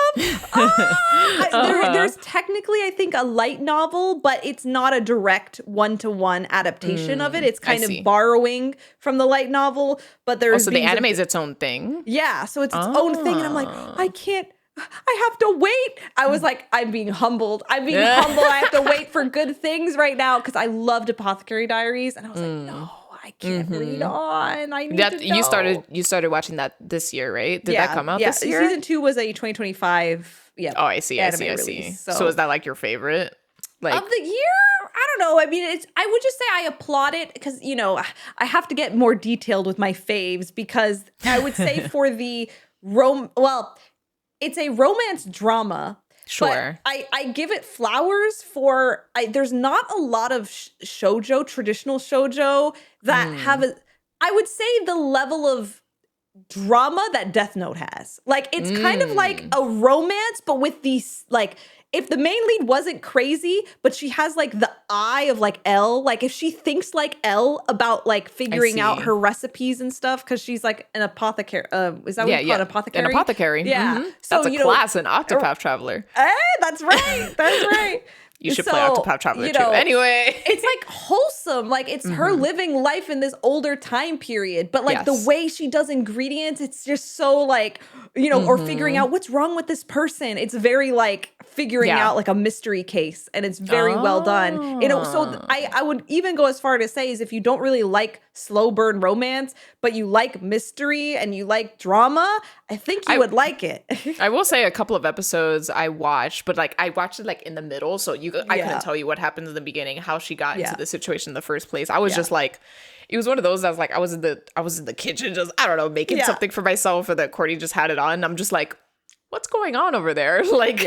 Speaker 1: of? there's technically, I think, a light novel, but it's not a direct one-to-one adaptation of it. It's kind of borrowing from the light novel, but there's
Speaker 2: so the anime is its own thing.
Speaker 1: Yeah, so it's its own thing, and I'm like, I have to wait. I was like, I'm being humbled. I have to wait for good things right now because I loved Apothecary Diaries, and I was like, no, I can't read on. I need to know.
Speaker 2: You started watching that this year, right? Did that come out this year?
Speaker 1: Season 2 was a 2025. Yeah.
Speaker 2: Oh, I see. So is that like your favorite? Like
Speaker 1: of the year? I don't know. I mean, I would just say I applaud it because, I have to get more detailed with my faves because I would say for the it's a romance drama.
Speaker 2: Sure.
Speaker 1: But I give it flowers for there's not a lot of shoujo, traditional shoujo that have I would say the level of drama that Death Note has. Like it's kind of like a romance, but with these like if the main lead wasn't crazy, but she has like the eye of like Elle, like if she thinks like Elle about like figuring out her recipes and stuff, because she's like an apothecary. Is that what you call it? Apothecary?
Speaker 2: An apothecary.
Speaker 1: Yeah.
Speaker 2: Mm-hmm. So, that's a class in Octopath Traveler.
Speaker 1: That's right. That's right.
Speaker 2: You should play Octopath Traveler too. Anyway.
Speaker 1: It's like wholesome. Like it's her living life in this older time period. But like the way she does ingredients, it's just so like, or figuring out what's wrong with this person. It's very like figuring out like a mystery case. And it's very well done. So I would even go as far to say is if you don't really like slow burn romance, but you like mystery and you like drama, I think you would like it.
Speaker 2: I will say a couple of episodes I watched, but like I watched it like in the middle. So I couldn't tell you what happens in the beginning, how she got into the situation in the first place. I was just like, it was one of those that was like, I was in the kitchen, just, I don't know, making something for myself, and that Courtney just had it on. And I'm just like, what's going on over there? Like,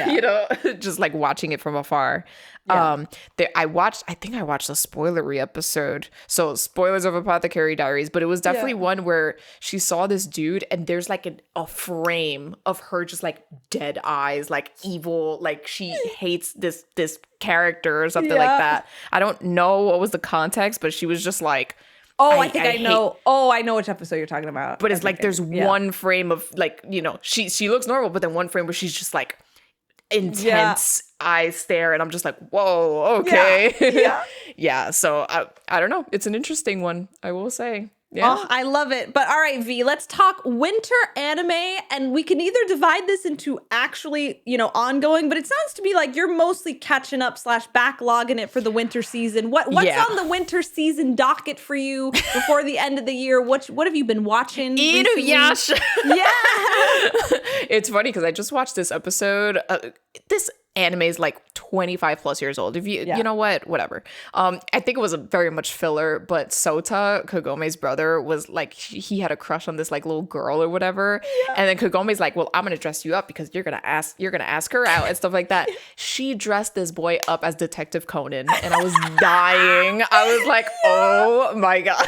Speaker 2: just like watching it from afar. Yeah. I think I watched a spoilery episode. So spoilers of Apothecary Diaries, but it was definitely one where she saw this dude and there's like a frame of her just like dead eyes, like evil, like she hates this character or something like that. I don't know what was the context, but she was just like,
Speaker 1: I think I know. I know which episode you're talking about.
Speaker 2: But it's like there's one frame of like, she looks normal, but then one frame where she's just like intense eye stare, and I'm just like, whoa, okay. Yeah. So I don't know. It's an interesting one, I will say. Yeah.
Speaker 1: Oh, I love it. But all right, V, let's talk winter anime, and we can either divide this into actually, ongoing, but it sounds to me like you're mostly catching up / backlogging it for the winter season. What's on the winter season docket for you before the end of the year? What have you been watching?
Speaker 2: Inuyasha.
Speaker 1: Yeah.
Speaker 2: It's funny because I just watched this episode. This anime is like 25 plus years old. If you know what, whatever. I think it was a very much filler, but Sota, Kagome's brother, was like, he had a crush on this like little girl or whatever. And then Kagome's like, well, I'm gonna dress you up because you're gonna ask her out and stuff like that. She dressed this boy up as Detective Conan, and I was dying. I was like, oh my gosh.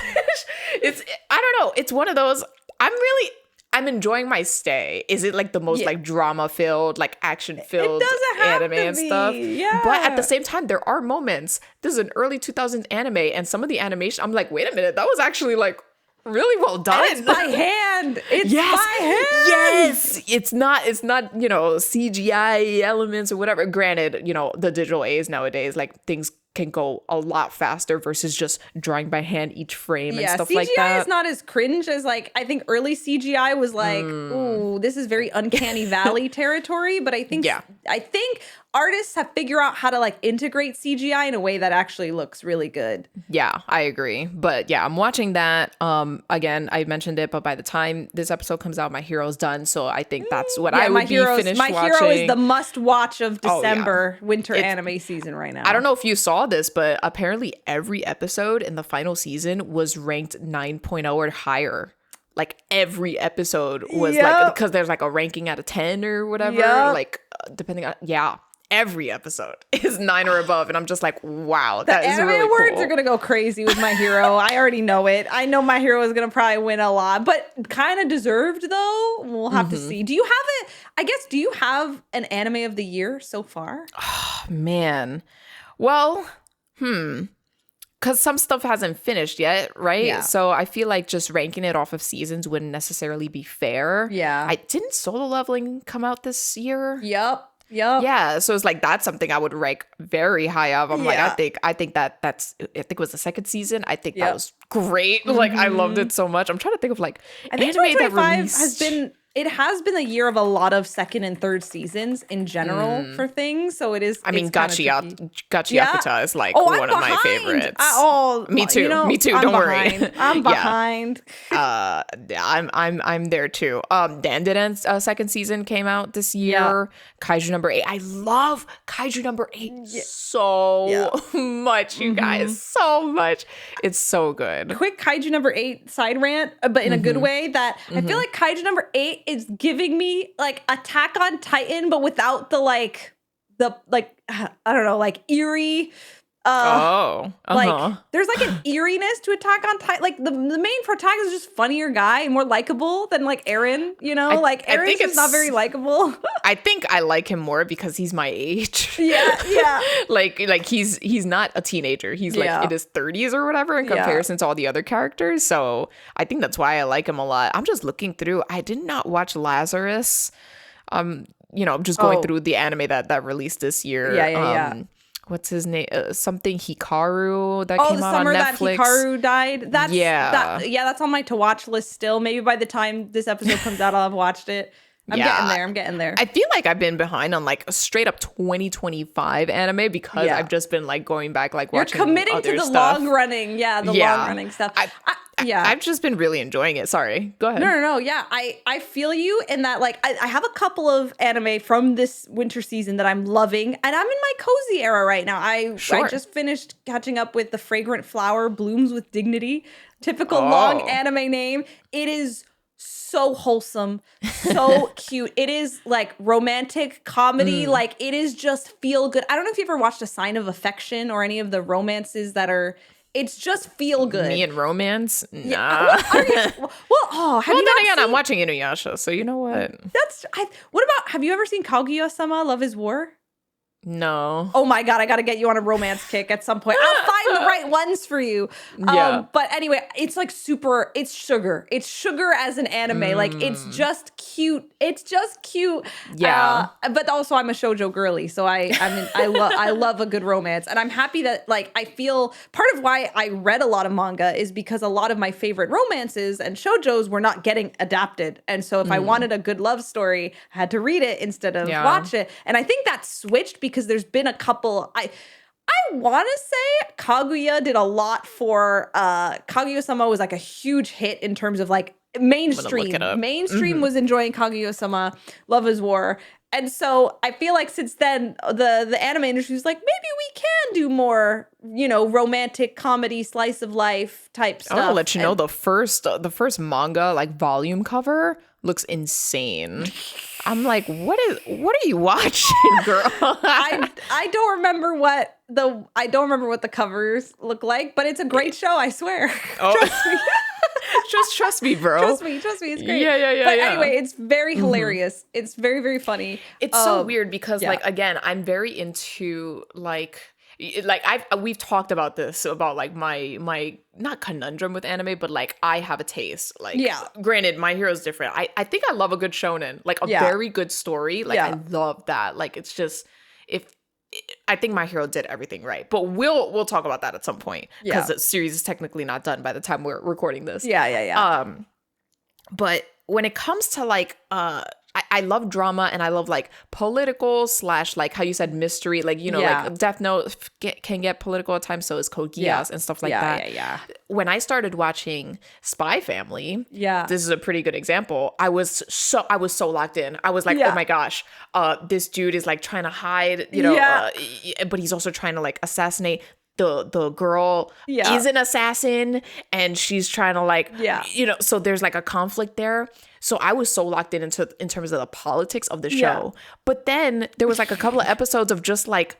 Speaker 2: I don't know. It's one of those, I'm enjoying my stay. Is it like the most like drama filled, like action filled anime and stuff?
Speaker 1: Yeah.
Speaker 2: But at the same time, there are moments. This is an early 2000s anime, and some of the animation, I'm like, wait a minute, that was actually like really well done.
Speaker 1: And it's by hand. It's by hand.
Speaker 2: Yes. It's not, CGI elements or whatever. Granted, the digital age nowadays, like things can go a lot faster versus just drawing by hand each frame and stuff
Speaker 1: CGI
Speaker 2: like that.
Speaker 1: CGI is not as cringe as like, I think early CGI was like, ooh, this is very uncanny valley territory. But I think artists have figured out how to like integrate CGI in a way that actually looks really good.
Speaker 2: Yeah, I agree. But yeah, I'm watching that. Again, I mentioned it, but by the time this episode comes out, My Hero's done. So I think that's what I would be finished watching.
Speaker 1: My Hero is the must watch of December winter anime season right now.
Speaker 2: I don't know if you saw this, but apparently every episode in the final season was ranked 9.0 or higher. Like every episode was like, because there's like a ranking out of 10 or whatever, like depending on, every episode is 9 or above, and I'm just like, wow, that is really cool. The anime awards
Speaker 1: are gonna go crazy with My Hero. I already know it. I know My Hero is gonna probably win a lot, but kind of deserved though. We'll have to see. Do you have an anime of the year so far?
Speaker 2: Oh, man, well, because some stuff hasn't finished yet, right? Yeah. So I feel like just ranking it off of seasons wouldn't necessarily be fair.
Speaker 1: Yeah.
Speaker 2: Didn't Solo Leveling come out this year?
Speaker 1: Yep. Yep.
Speaker 2: Yeah, so it's like that's something I would rank very high up. I'm like, I think it was the second season. I think that was great. Like I loved it so much. I'm trying to think of like
Speaker 1: I think
Speaker 2: anime that
Speaker 1: 2025
Speaker 2: released.
Speaker 1: it has been a year of a lot of second and third seasons in general for things. So it is.
Speaker 2: I mean, Gachiakuta is like
Speaker 1: I'm
Speaker 2: one of my
Speaker 1: behind.
Speaker 2: favorites. Me too. Me too. Don't worry.
Speaker 1: I'm behind.
Speaker 2: I'm there too. Dandadan's second season came out this year. Kaiju number 8. I love Kaiju number 8 so much, you guys. So much. It's so good.
Speaker 1: Quick Kaiju number 8 side rant, but in a good way. That I feel like Kaiju number 8 is giving me like Attack on Titan, but without the like I don't know, like eerie. Like there's like an eeriness to Attack on Titan. Like the main protagonist is just funnier guy and more likable than like Eren. You know, Eren's just not very likable.
Speaker 2: I think I like him more because he's my age.
Speaker 1: Yeah.
Speaker 2: like he's not a teenager. He's like in his 30s or whatever in comparison to all the other characters. So I think that's why I like him a lot. I'm just looking through. I did not watch Lazarus. I'm just going through the anime that released this year.
Speaker 1: Yeah.
Speaker 2: What's his name? Something Hikaru that came out on Netflix. Oh, the summer that
Speaker 1: Hikaru died. That's on my to watch list still. Maybe by the time this episode comes out, I'll have watched it. I'm getting there.
Speaker 2: I feel like I've been behind on like a straight up 2025 anime because I've just been like going back like watching other stuff. You're committing to the
Speaker 1: long running, long running stuff.
Speaker 2: I've just been really enjoying it. Sorry, go ahead.
Speaker 1: No. Yeah, I feel you in that. Like I have a couple of anime from this winter season that I'm loving, and I'm in my cozy era right now. I just finished catching up with The Fragrant Flower Blooms with Dignity. Typical long anime name. It is so wholesome, so cute. It is like romantic comedy. Like it is just feel good. I don't know if you ever watched A Sign of Affection or any of the romances that are. It's just feel good.
Speaker 2: Me and romance? Nah.
Speaker 1: Yeah. Have you not seen?
Speaker 2: I'm watching Inuyasha, so you know what?
Speaker 1: What about? Have you ever seen Kaguya-sama: Love Is War?
Speaker 2: No.
Speaker 1: Oh my God, I gotta get you on a romance kick at some point. I'll find the right ones for you. But anyway, it's like it's sugar. It's sugar as an anime. Like it's just cute. Yeah. But also I'm a shoujo girly, so I love a good romance. And I'm happy that like I feel part of why I read a lot of manga is because a lot of my favorite romances and shoujos were not getting adapted. And so if I wanted a good love story, I had to read it instead of watch it. And I think that switched because there's been a couple. I want to say Kaguya did a lot for Kaguya-sama was like a huge hit in terms of like mainstream was enjoying Kaguya-sama Love Is War. And so I feel like since then the anime industry is like, maybe we can do more, romantic comedy, slice of life type stuff.
Speaker 2: I want to let you know the first manga like volume cover looks insane. I'm like, what are you watching, girl?
Speaker 1: I don't remember what the covers look like, but it's a great show, I swear. Trust me.
Speaker 2: Trust me, bro.
Speaker 1: Trust me, it's great.
Speaker 2: Yeah.
Speaker 1: But anyway, it's very hilarious. It's very, very funny.
Speaker 2: It's so weird because like again, I'm very into we've talked about this about like my not conundrum with anime, but like I have a taste. Like granted, My Hero's different. I think I love a good shonen, like a very good story. Like I love that. Like it's just I think My Hero did everything right, but we'll talk about that at some point because the series is technically not done by the time we're recording this. But when it comes to like I love drama and I love like political / like how you said mystery, like like Death Note can get political at times, so is Code Geass and stuff like that. When I started watching Spy Family, this is a pretty good example. I was so locked in. I was like, oh my gosh, this dude is like trying to hide, but he's also trying to like assassinate. The girl is an assassin and she's trying to like so there's like a conflict there. So I was so locked in terms of the politics of the show. But then there was like a couple of episodes of just like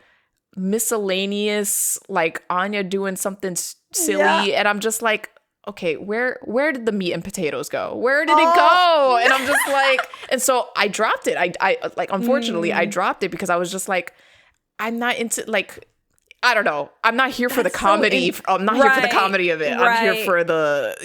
Speaker 2: miscellaneous, like Anya doing something silly and I'm just like, okay, where did the meat and potatoes go? Where did it go? And I'm just like, and so I dropped it. I like unfortunately I dropped it because I was just like, I'm not into like, I don't know. I'm not here for the comedy. I'm not here for the comedy of it. I'm here for the,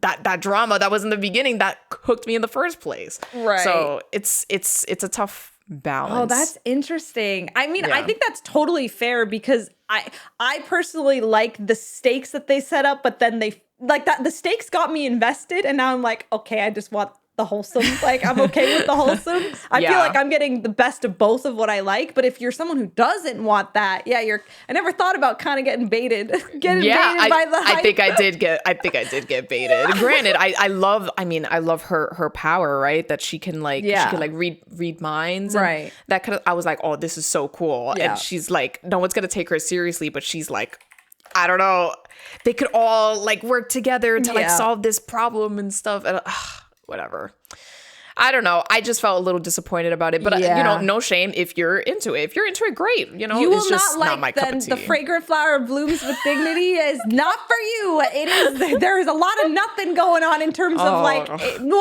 Speaker 2: that drama that was in the beginning that hooked me in the first place. Right. So it's a tough balance.
Speaker 1: Oh, that's interesting. I mean, I think that's totally fair because I personally like the stakes that they set up, but then they like that the stakes got me invested, and now I'm like, okay, I just want the wholesome. Like, I'm okay with the wholesome. I feel like I'm getting the best of both of what I like. But if you're someone who doesn't want that, I never thought about kind of getting baited. By the hype.
Speaker 2: I think I did get baited. Granted, I love her power, right? That she can she can like read minds.
Speaker 1: Right.
Speaker 2: That kind of, I was like, oh, this is so cool.
Speaker 1: Yeah.
Speaker 2: And she's like, no one's gonna take her seriously, but she's like, I don't know. They could all like work together to like solve this problem and stuff. And whatever. I don't know. I just felt a little disappointed about it, but no shame if you're into it. If you're into it, great. You will it's just not my cup of tea.
Speaker 1: The fragrant flower blooms with dignity is not for you. It is. There is a lot of nothing going on in terms of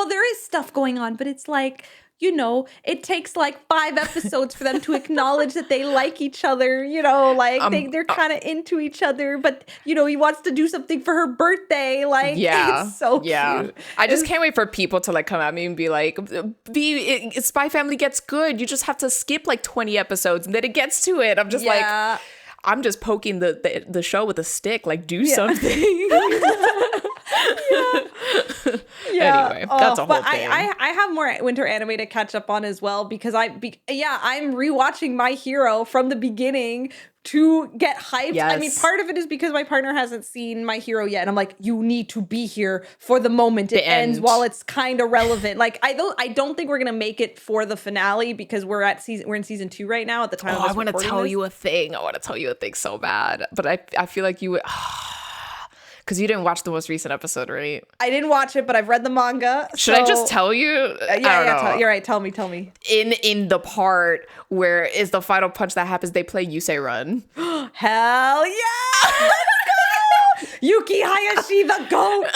Speaker 1: there is stuff going on, but it's like, it takes like 5 episodes for them to acknowledge that they like each other, they're kind of into each other, but he wants to do something for her birthday. Like, it's so cute.
Speaker 2: I just can't wait for people to like come at me and be like, Spy Family gets good. You just have to skip like 20 episodes and then it gets to it. I'm just like, I'm just poking the show with a stick. Like, do something. Anyway, that's a whole thing.
Speaker 1: I have more winter anime to catch up on as well because I'm rewatching My Hero from the beginning to get hyped. Yes. I mean, part of it is because my partner hasn't seen My Hero yet, and I'm like, you need to be here for the moment it ends while it's kind of relevant. Like, I don't think we're gonna make it for the finale because we're in season 2 right now at the time.
Speaker 2: I want to tell you a thing. I want to tell you a thing so bad, but I feel like you would. Because you didn't watch the most recent episode, right?
Speaker 1: I didn't watch it, but I've read the manga.
Speaker 2: Should I just tell you?
Speaker 1: You're right. Tell me.
Speaker 2: In the part where is the final punch that happens, they play You Say Run.
Speaker 1: Hell yeah! Yuki Hayashi, the GOAT!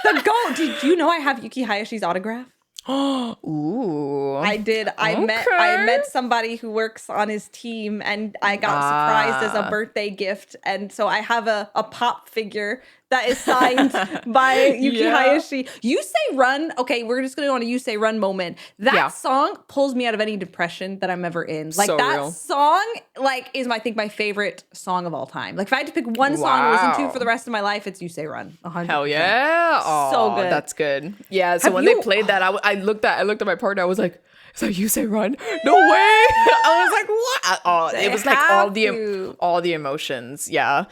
Speaker 1: The GOAT! Did you know I have Yuki Hayashi's autograph?
Speaker 2: Ooh.
Speaker 1: I did. I met somebody who works on his team, and I got surprised as a birthday gift. And so I have a pop figure that is signed by Yuki Hayashi. You Say Run. Okay, we're just going to go on a You Say Run moment. That song pulls me out of any depression that I'm ever in. Like, so that real. Song, like, is I think my favorite song of all time. Like, if I had to pick one song to listen to for the rest of my life, it's You Say Run. 100%.
Speaker 2: Hell yeah. Oh, so good. That's good. Yeah, so when they played that, I looked at my partner, I was like, is that You Say Run? No way. I was like, what? Oh, it was like all the emotions. Yeah.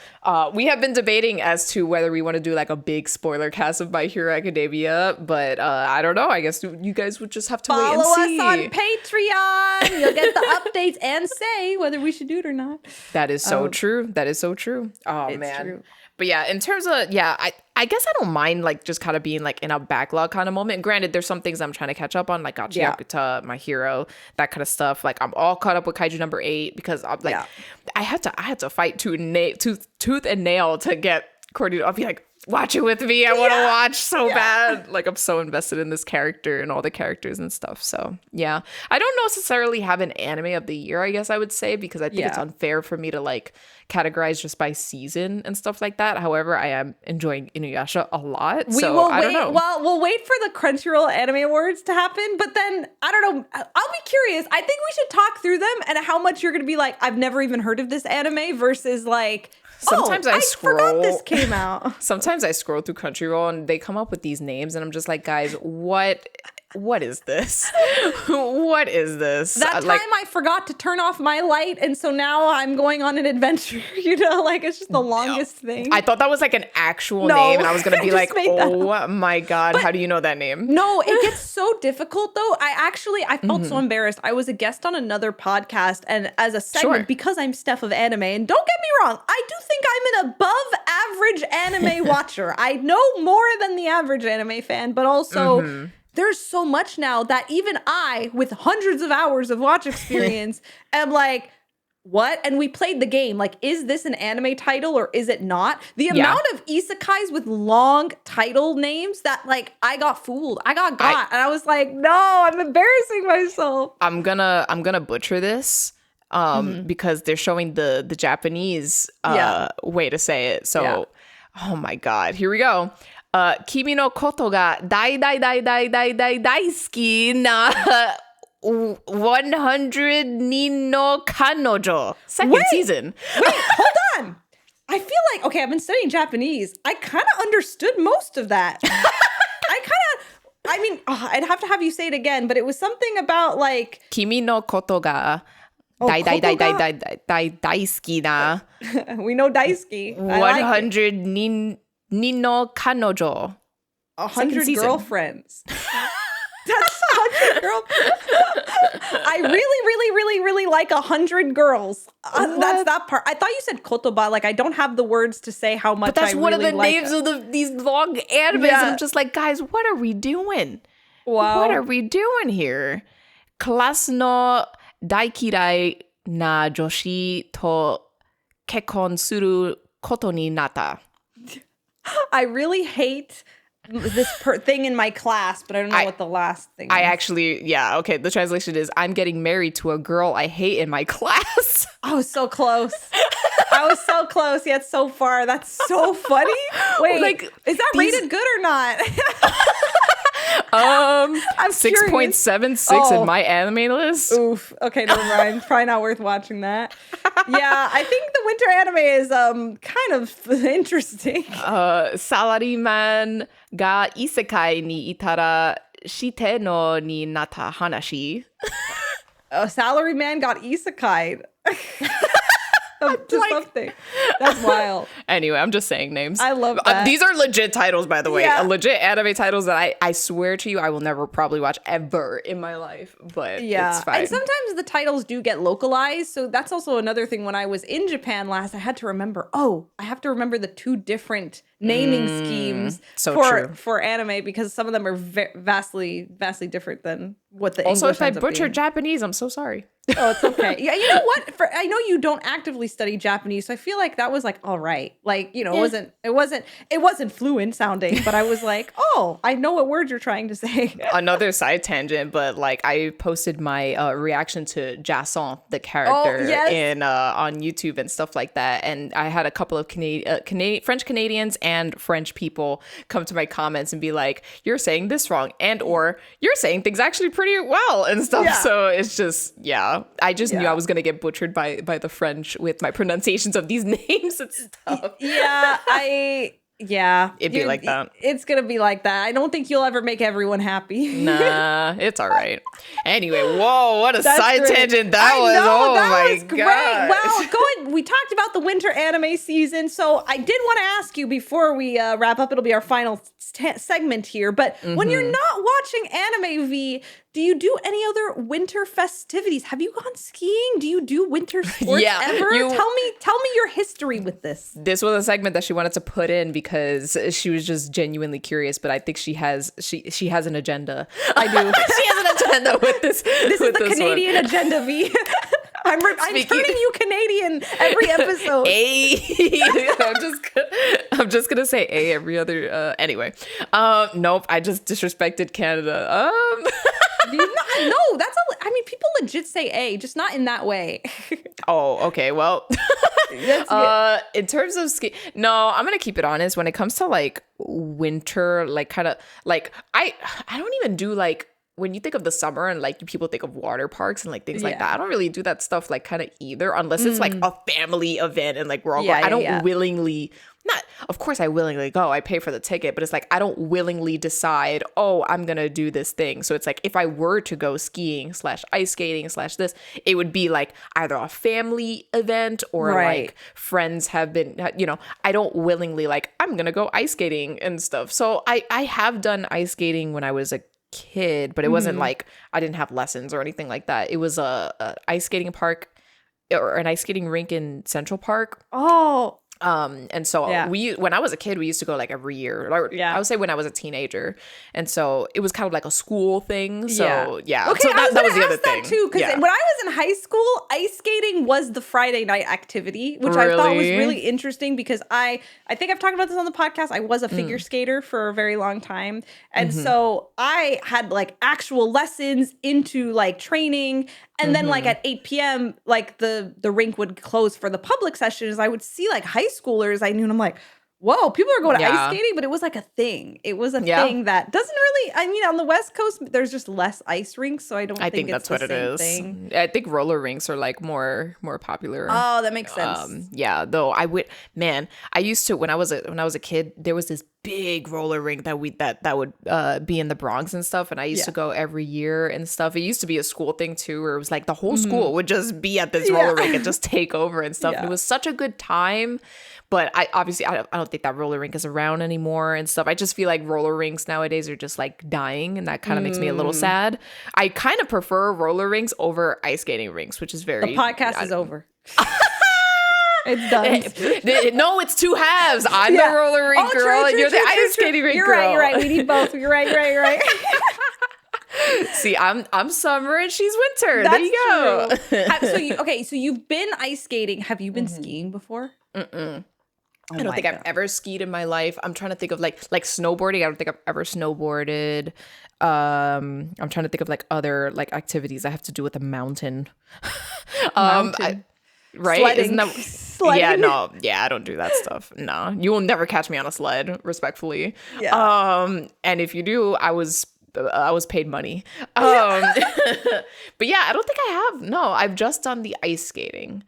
Speaker 2: We have been debating as to whether we want to do like a big spoiler cast of My Hero Academia, but I don't know. I guess you guys would just have to wait and see.
Speaker 1: Follow us on Patreon. You'll get the updates and say whether we should do it or not.
Speaker 2: That is so true. That is so true. Oh, it's man. True. But yeah, in terms of, I guess I don't mind like just kind of being like in a backlog kind of moment. Granted, there's some things I'm trying to catch up on, like Gachi Yakuta, My Hero, that kind of stuff. Like, I'm all caught up with Kaiju number 8 because I'm like, I had to fight tooth and nail to get Cordy. I'll be like, watch it with me. I want to watch so bad. Like, I'm so invested in this character and all the characters and stuff. So yeah, I don't necessarily have an anime of the year, I guess I would say, because I think it's unfair for me to like categorize just by season and stuff like that. However, I am enjoying Inuyasha a lot. I don't know.
Speaker 1: Well, we'll wait for the Crunchyroll Anime Awards to happen, but then I don't know. I'll be curious. I think we should talk through them and how much you're going to be like, I've never even heard of this anime versus like,
Speaker 2: sometimes I
Speaker 1: forgot this came out.
Speaker 2: Sometimes I scroll through Crunchyroll and they come up with these names and I'm just like, guys, what is this? What is this?
Speaker 1: That time I forgot to turn off my light, and so now I'm going on an adventure. Like, it's just the longest thing.
Speaker 2: I thought that was like an actual name, and I was gonna be like, oh my god, how do you know that name?
Speaker 1: No, it gets so difficult though. I felt so embarrassed. I was a guest on another podcast, and as a segment, because I'm Steph of anime, and don't get me wrong, I do think I'm an above average anime watcher. I know more than the average anime fan, but also there's so much now that even I, with hundreds of hours of watch experience, am like, what? And we played the game. Like, is this an anime title or is it not? The amount of isekais with long title names that, like, I got fooled. I got and I was like, no, I'm embarrassing myself.
Speaker 2: I'm gonna butcher this because they're showing the Japanese way to say it. So, oh my god, here we go. 君のことが大大大大大大大好きな100 Nino Kanojo. Second season.
Speaker 1: Wait, hold on. I feel like, okay, I've been studying Japanese. I kind of understood most of that. I'd have to have you say it again, but it was something about like...
Speaker 2: Kimi no koto ga daisuki na.
Speaker 1: We know daisuki.
Speaker 2: 100 Nino Kanojo.
Speaker 1: 100 girlfriends. That's 100 girlfriends. I really like 100 girls. That's that part. I thought you said kotoba. Like, I don't have the words to say how much. But
Speaker 2: that's one
Speaker 1: really
Speaker 2: of the names of these long animes. Yeah. I'm just like, guys, what are we doing?
Speaker 1: Wow.
Speaker 2: What are we doing here? Class no daikirai na joshi to kekkon suru koto ni natta.
Speaker 1: I really hate this thing in my class, but I don't know what the last thing is.
Speaker 2: I actually, yeah, okay. The translation is, I'm getting married to a girl I hate in my class.
Speaker 1: I was so close. Yet so far. That's so funny. Wait, like, is that rated good or not?
Speaker 2: I'm 6.76 in my anime list.
Speaker 1: Oof. Okay, never mind. Probably not worth watching that. Yeah, I think the winter anime is kind of interesting.
Speaker 2: Salaryman ga isekai ni itara shite no ni natta hanashi.
Speaker 1: A salaryman got isekai'd. Something. That's wild.
Speaker 2: Anyway, I'm just saying names.
Speaker 1: I love that.
Speaker 2: These are legit titles, by the way.
Speaker 1: Yeah.
Speaker 2: Legit anime titles that I swear to you, I will never probably watch ever in my life. But it's fine.
Speaker 1: And sometimes the titles do get localized. So that's also another thing. When I was in Japan last, I had to remember, I have to remember the two different naming schemes for anime, because some of them are vastly different than what the English
Speaker 2: Also, if I
Speaker 1: ends up
Speaker 2: butcher
Speaker 1: being.
Speaker 2: Japanese, I'm so sorry.
Speaker 1: Oh, it's okay. Yeah, you know what? I know you don't actively study Japanese, so I feel like that was like all right. Like, you know, it wasn't fluent sounding, but I was like, oh, I know what word you're trying to say.
Speaker 2: Another side tangent, but like I posted my reaction to Jason, the character, in on YouTube and stuff like that, and I had a couple of French Canadians and French people come to my comments and be like, "You're saying this wrong," and or "You're saying things actually pretty well," and stuff. Yeah. So it's just I just knew I was gonna get butchered by the French with my pronunciations of these names and stuff. It'd be like that.
Speaker 1: It's gonna be like that. I don't think you'll ever make everyone happy.
Speaker 2: Nah, it's all right. Anyway, whoa, what a side tangent that was. Oh my god.
Speaker 1: Well, we talked about the winter anime season, so I did want to ask you before we wrap up. It'll be our final segment here, but when you're not watching anime, V, do you do any other winter festivities? Have you gone skiing? Do you do winter sports ever? Tell me your history with this.
Speaker 2: This was a segment that she wanted to put in because she was just genuinely curious, but I think she has an agenda.
Speaker 1: I do.
Speaker 2: She has an agenda with this.
Speaker 1: This is the Canadian agenda, V. I'm turning you Canadian every episode.
Speaker 2: I'm just gonna say A every other. Anyway, nope. I just disrespected Canada.
Speaker 1: No, people legit say A, just not in that way.
Speaker 2: Oh, okay. Well, in terms of ski, no, I'm gonna keep it honest. When it comes to like winter, like kind of like I don't even do like. When you think of the summer and like people think of water parks and like things like that, I don't really do that stuff like kind of either, unless it's like a family event and like we're all going. I don't willingly, of course I willingly go, I pay for the ticket, but it's like I don't willingly decide, oh, I'm gonna do this thing. So it's like if I were to go skiing / ice skating / this, it would be like either a family event or like friends have been, I don't willingly like I'm gonna go ice skating and stuff. So I have done ice skating when I was a kid, but it wasn't like I didn't have lessons or anything like that. It was a ice skating park or an ice skating rink in Central Park. And so when I was a kid, we used to go like every year. I would say when I was a teenager, and so it was kind of like a school thing. So okay,
Speaker 1: so
Speaker 2: that was the other thing
Speaker 1: too. Because when I was in high school, ice skating was the Friday night activity, which I thought was really interesting because I think I've talked about this on the podcast. I was a figure skater for a very long time, and so I had like actual lessons into like training. And then like at 8 p.m., like the rink would close for the public sessions. I would see like high schoolers I knew, and I'm like, whoa, people are going to
Speaker 2: Yeah.
Speaker 1: ice skating, but it was like a thing. It was a thing that doesn't really, I mean, on the West Coast, there's just less ice rinks. So I think
Speaker 2: that's
Speaker 1: it's
Speaker 2: what
Speaker 1: the
Speaker 2: it
Speaker 1: same
Speaker 2: is.
Speaker 1: thing.
Speaker 2: I think roller rinks are like more popular.
Speaker 1: Oh, that makes sense.
Speaker 2: Yeah, though I used to when I was a kid, there was this big roller rink that would be in the Bronx and stuff, and I used to go every year and stuff. It used to be a school thing too, where it was like the whole school would just be at this roller rink and just take over and stuff. And it was such a good time. But I don't think that roller rink is around anymore and stuff. I just feel like roller rinks nowadays are just like dying, and that kind of makes me a little sad. I kind of prefer roller rinks over ice skating rinks, which is very.
Speaker 1: The podcast is over. It's done.
Speaker 2: No, it's two halves. I'm the roller rink girl, and you're the ice skating rink girl.
Speaker 1: You're right. We need both. You're right.
Speaker 2: See, I'm summer and she's winter.
Speaker 1: That's
Speaker 2: there you go.
Speaker 1: True. So you've been ice skating. Have you been skiing before?
Speaker 2: I don't think I've ever skied in my life. I'm trying to think of like snowboarding. I don't think I've ever snowboarded. I'm trying to think of like other like activities that have to do with a mountain.
Speaker 1: Mountain.
Speaker 2: Right?
Speaker 1: Sledding.
Speaker 2: Isn't that,
Speaker 1: Sledding.
Speaker 2: Yeah, no. Yeah, I don't do that stuff. No. You will never catch me on a sled, respectfully.
Speaker 1: Yeah.
Speaker 2: And if you do, I was paid money. But yeah, I don't think I have. No, I've just done the ice skating.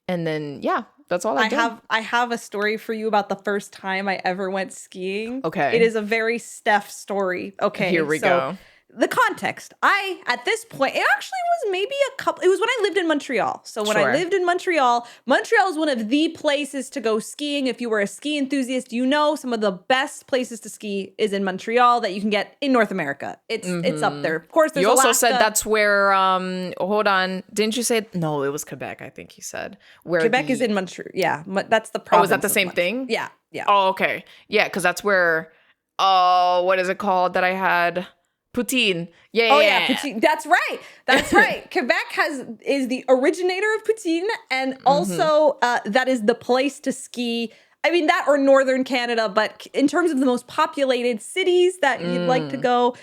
Speaker 2: And then that's all I've done.
Speaker 1: I have a story for you about the first time I ever went skiing.
Speaker 2: Okay.
Speaker 1: It is a very Steph story. Okay.
Speaker 2: Here we go.
Speaker 1: The context. At this point, it actually was maybe it was when I lived in Montreal. So when I lived in Montreal is one of the places to go skiing. If you were a ski enthusiast, some of the best places to ski is in Montreal that you can get in North America. It's up there. Of course, there's
Speaker 2: You also
Speaker 1: Alaska.
Speaker 2: said that's where, hold on. Didn't you say, no, it was Quebec, I think you said. Where
Speaker 1: Quebec is in Montreal. Yeah, that's the province.
Speaker 2: Oh, is that the same thing?
Speaker 1: Yeah.
Speaker 2: Oh, okay. Yeah, because that's where, what is it called that I had? Poutine. Yeah,
Speaker 1: poutine. That's right. Quebec is the originator of poutine, and also that is the place to ski. I mean, that or Northern Canada, but in terms of the most populated cities that you'd like to go,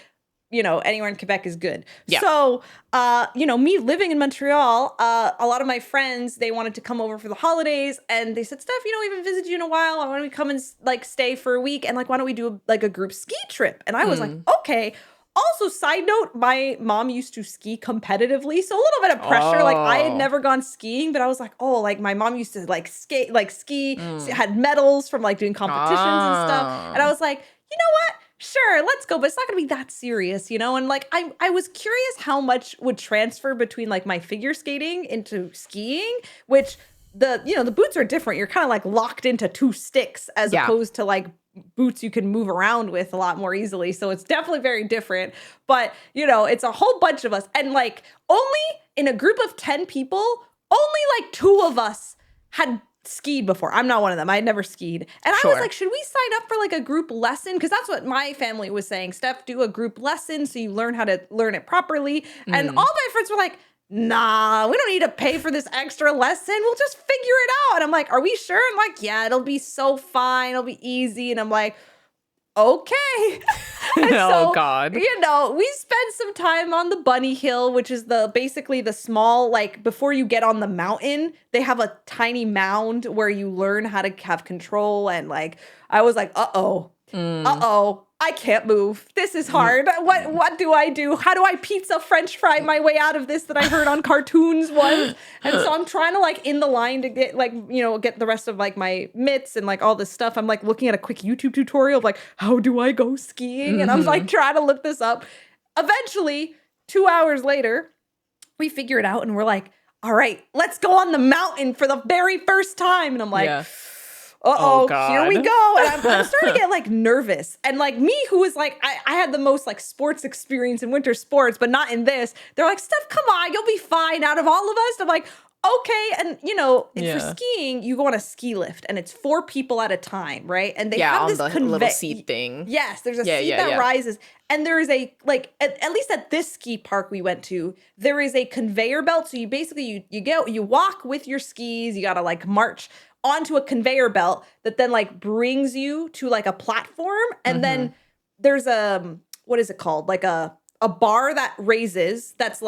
Speaker 1: anywhere in Quebec is good.
Speaker 2: Yeah.
Speaker 1: So, me living in Montreal, a lot of my friends, they wanted to come over for the holidays, and they said, Steph, we haven't visited you in a while. Why don't we come and stay for a week? And why don't we do a group ski trip? And I was like, okay. Also, side note, my mom used to ski competitively, so a little bit of pressure. Like, I had never gone skiing, but I was like, my mom used to skate, ski, had medals from doing competitions and stuff. And I was like, you know what? Sure, let's go, but it's not gonna be that serious, And I was curious how much would transfer between my figure skating into skiing, which the boots are different. You're kind of locked into two sticks as opposed to boots you can move around with a lot more easily. So it's definitely very different. But, it's a whole bunch of us. And only in a group of 10 people, only 2 of us had skied before. I'm not one of them. I had never skied. And I was like, should we sign up for a group lesson? Because that's what my family was saying. Steph, do a group lesson so you learn how to learn it properly. And all my friends were like, nah, we don't need to pay for this extra lesson. We'll just figure it out. And I'm like, are we sure? I'm like, yeah, it'll be so fine. It'll be easy. And I'm like, okay.
Speaker 2: Oh, God.
Speaker 1: We spent some time on the bunny hill, which is basically the small, before you get on the mountain, they have a tiny mound where you learn how to have control. And I was like, I can't move. This is hard. What do I do? How do I pizza French fry my way out of this that I heard on cartoons once? And so I'm trying to in the line to get get the rest of my mitts and all this stuff. I'm looking at a quick YouTube tutorial of how do I go skiing? And I'm trying to look this up. Eventually, 2 hours later, we figure it out and we're like, all right, let's go on the mountain for the very first time. And I'm like, here we go. And I'm starting to get nervous. And me, who was I had the most sports experience in winter sports, but not in this. They're like, Steph, come on, you'll be fine out of all of us. I'm like, okay. And for skiing, you go on a ski lift and it's 4 people at a time, right? And they have this
Speaker 2: on the little seat thing.
Speaker 1: Yes, there's a seat that rises. And there is a, at least at this ski park we went to, there is a conveyor belt. So you basically, you walk with your skis, you gotta march onto a conveyor belt that then brings you to a platform. And then there's what is it called? A bar that raises that's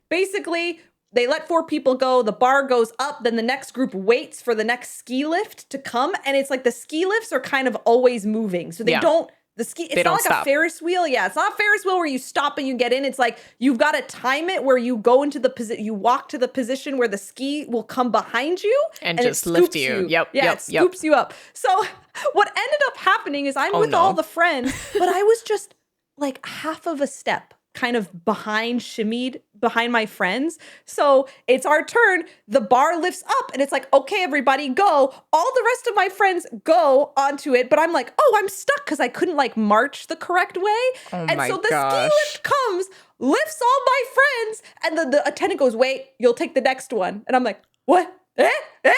Speaker 1: basically they let 4 people go. The bar goes up. Then the next group waits for the next ski lift to come. And it's like the ski lifts are kind of always moving. So they don't. It's not like
Speaker 2: stop.
Speaker 1: a Ferris wheel. Yeah, it's not a Ferris wheel where you stop and you get in. It's like you've got to time it where you go into the position, you walk to the position where the ski will come behind you
Speaker 2: and just lift you. Yep.
Speaker 1: Yeah, it scoops you up. So what ended up happening is I'm with all the friends, but I was just like half of a step kind of shimmied behind my friends. So it's our turn. The bar lifts up and it's like, okay, everybody go. All the rest of my friends go onto it. But I'm like, oh, I'm stuck because I couldn't like march the correct way.
Speaker 2: Oh
Speaker 1: and
Speaker 2: my
Speaker 1: so the
Speaker 2: gosh.
Speaker 1: ski lift comes, lifts all my friends. And the attendant goes, wait, you'll take the next one. And I'm like, what? So there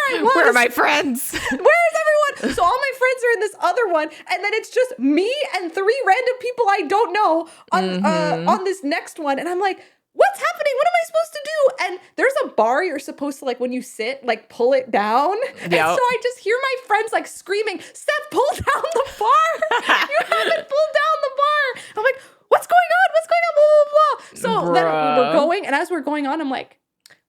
Speaker 1: I was.
Speaker 2: Where are my friends?
Speaker 1: Where is everyone? So all my friends are in this other one, and then it's just me and 3 random people I don't know on this next one, and I'm like, what's happening? What am I supposed to do? And there's a bar you're supposed to, like, when you sit, like, pull it down. Yep. And so I just hear my friends, like, screaming, Steph, pull down the bar. You haven't pulled down the bar. I'm like, what's going on? What's going on? Blah, blah, blah. So then we're going, and as we're going on, I'm like,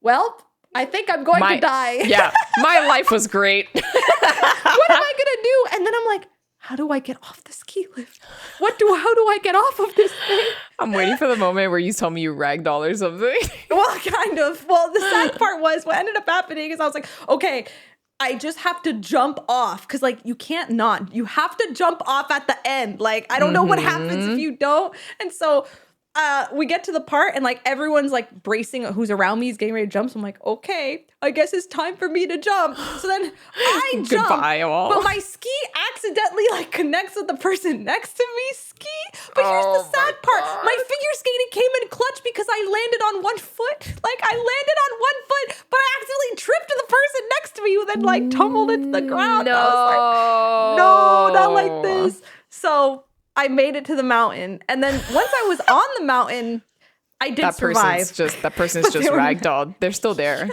Speaker 1: well, I think I'm going to die.
Speaker 2: Yeah, my life was great.
Speaker 1: What am I going to do? And then I'm like, how do I get off the ski lift? How do I get off of this thing?
Speaker 2: I'm waiting for the moment where you tell me you ragdoll or something.
Speaker 1: Well, kind of. Well, the sad part was what ended up happening is I was like, okay, I just have to jump off because, like, you can't not. You have to jump off at the end. Like, I don't know what happens if you don't. And so we get to the part and, like, everyone's, like, bracing. Who's around me is getting ready to jump. So I'm like, okay, I guess it's time for me to jump. So then I jump.
Speaker 2: Goodbye, all.
Speaker 1: But my ski accidentally, like, connects with the person next to me ski. But here's the sad part. My figure skating came in clutch because I landed on one foot. Like, I landed on one foot, but I accidentally tripped the person next to me who then, like, tumbled into the ground.
Speaker 2: No.
Speaker 1: I was like, no, not like this. So I made it to the mountain. And then once I was on the mountain, I did survive.
Speaker 2: That person's just ragdolled. They're still there.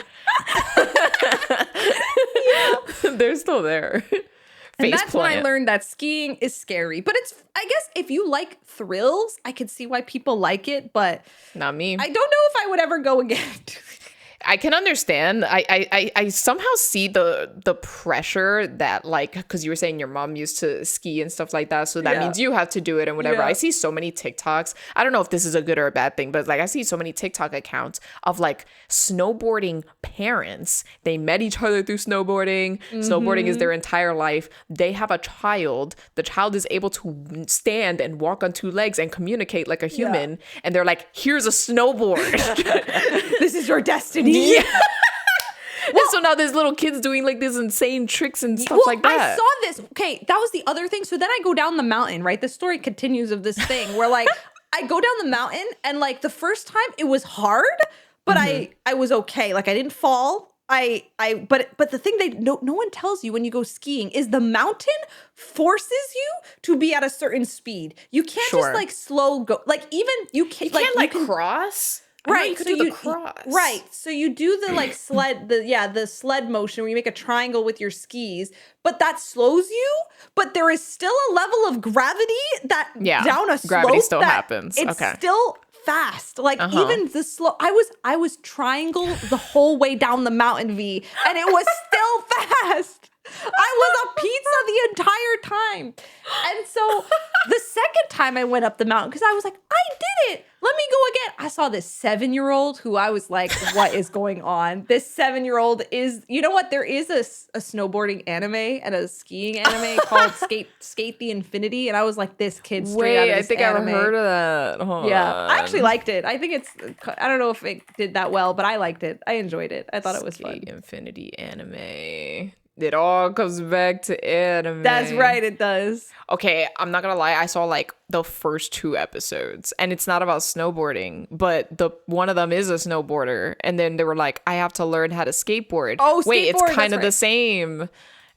Speaker 2: They're still there.
Speaker 1: And that's when I learned that skiing is scary. But it's, I guess, if you like thrills, I could see why people like it. But
Speaker 2: not me.
Speaker 1: I don't know if I would ever go again.
Speaker 2: I can understand. I somehow see the pressure that, like, because you were saying your mom used to ski and stuff like that, so that means you have to do it and whatever. I see so many TikToks. I don't know if this is a good or a bad thing, but, like, I see so many TikTok accounts of, like, snowboarding parents. They met each other through snowboarding. Snowboarding is their entire life. They have a child. The child is able to stand and walk on 2 legs and communicate like a human. And they're like, here's a snowboard.
Speaker 1: This is your destiny.
Speaker 2: Yeah. Well, so now there's little kids doing, like, these insane tricks and stuff like that.
Speaker 1: I saw this. Okay, that was the other thing. So then I go down the mountain, right? The story continues of this thing where, like, I go down the mountain and, like, the first time it was hard, but I was okay. Like, I didn't fall. But the thing no one tells you when you go skiing is the mountain forces you to be at a certain speed. You can't just, like, slow go. Like, even you can't like
Speaker 2: cross.
Speaker 1: Right,
Speaker 2: you could
Speaker 1: so
Speaker 2: do the cross.
Speaker 1: Right, so you do the, like, sled, the sled motion where you make a triangle with your skis, but that slows you. But there is still a level of gravity that down a slope
Speaker 2: gravity still happens.
Speaker 1: It's still fast. Like, even the slow. I was triangle the whole way down the mountain, V, and it was still fast. I was a pizza the entire time. And so the second time I went up the mountain, because I was like, I did it. Let me go again. I saw this 7-year-old who I was like, what is going on? This 7-year-old is, you know what? There is a snowboarding anime and a skiing anime called Skate the Infinity. And I was like, this kid's straight out of this anime.
Speaker 2: I've heard of that. Hold on.
Speaker 1: I actually liked it. I think I don't know if it did that well, but I liked it. I enjoyed it. I thought it was fun.
Speaker 2: Skate Infinity anime. It all comes back to anime.
Speaker 1: That's right, it does.
Speaker 2: Okay, I'm not gonna lie. I saw, like, the first 2 episodes, and it's not about snowboarding, but one of them is a snowboarder, and then they were like, I have to learn how to skateboard.
Speaker 1: Oh,
Speaker 2: wait,
Speaker 1: skateboard,
Speaker 2: it's kind of the same,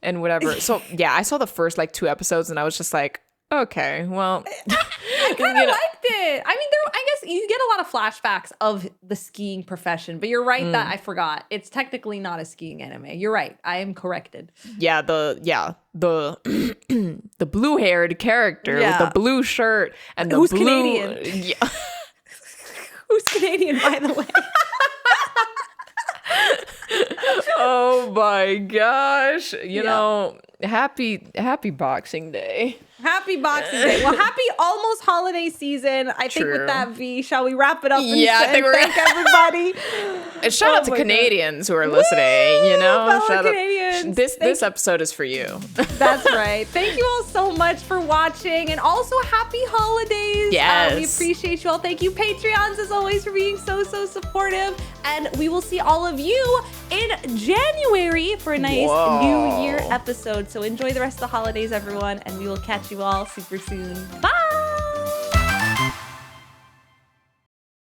Speaker 2: and whatever. So yeah, I saw the first, like, 2 episodes, and I was just like, okay, well,
Speaker 1: I kind of liked it. I mean, I guess you get a lot of flashbacks of the skiing profession, but you're right that I forgot. It's technically not a skiing anime. You're right. I am corrected.
Speaker 2: Yeah, the blue-haired character with the blue shirt and the
Speaker 1: Who's
Speaker 2: blue.
Speaker 1: Canadian?
Speaker 2: Yeah.
Speaker 1: Who's Canadian, by the way.
Speaker 2: Oh my gosh. You know, happy Boxing Day.
Speaker 1: Happy Boxing Day. Well, happy almost holiday season. I think with that, V, shall we wrap it up and thank everybody?
Speaker 2: And shout out to Canadians who are listening, you know?
Speaker 1: Fellow Canadians.
Speaker 2: This episode is for you.
Speaker 1: That's right. Thank you all so much for watching, and also happy holidays.
Speaker 2: Yes.
Speaker 1: We appreciate you all. Thank you, Patreons, as always, for being so supportive. And we will see all of you in January for a nice New Year episode. So enjoy the rest of the holidays, everyone, and we will catch you all super soon. Bye.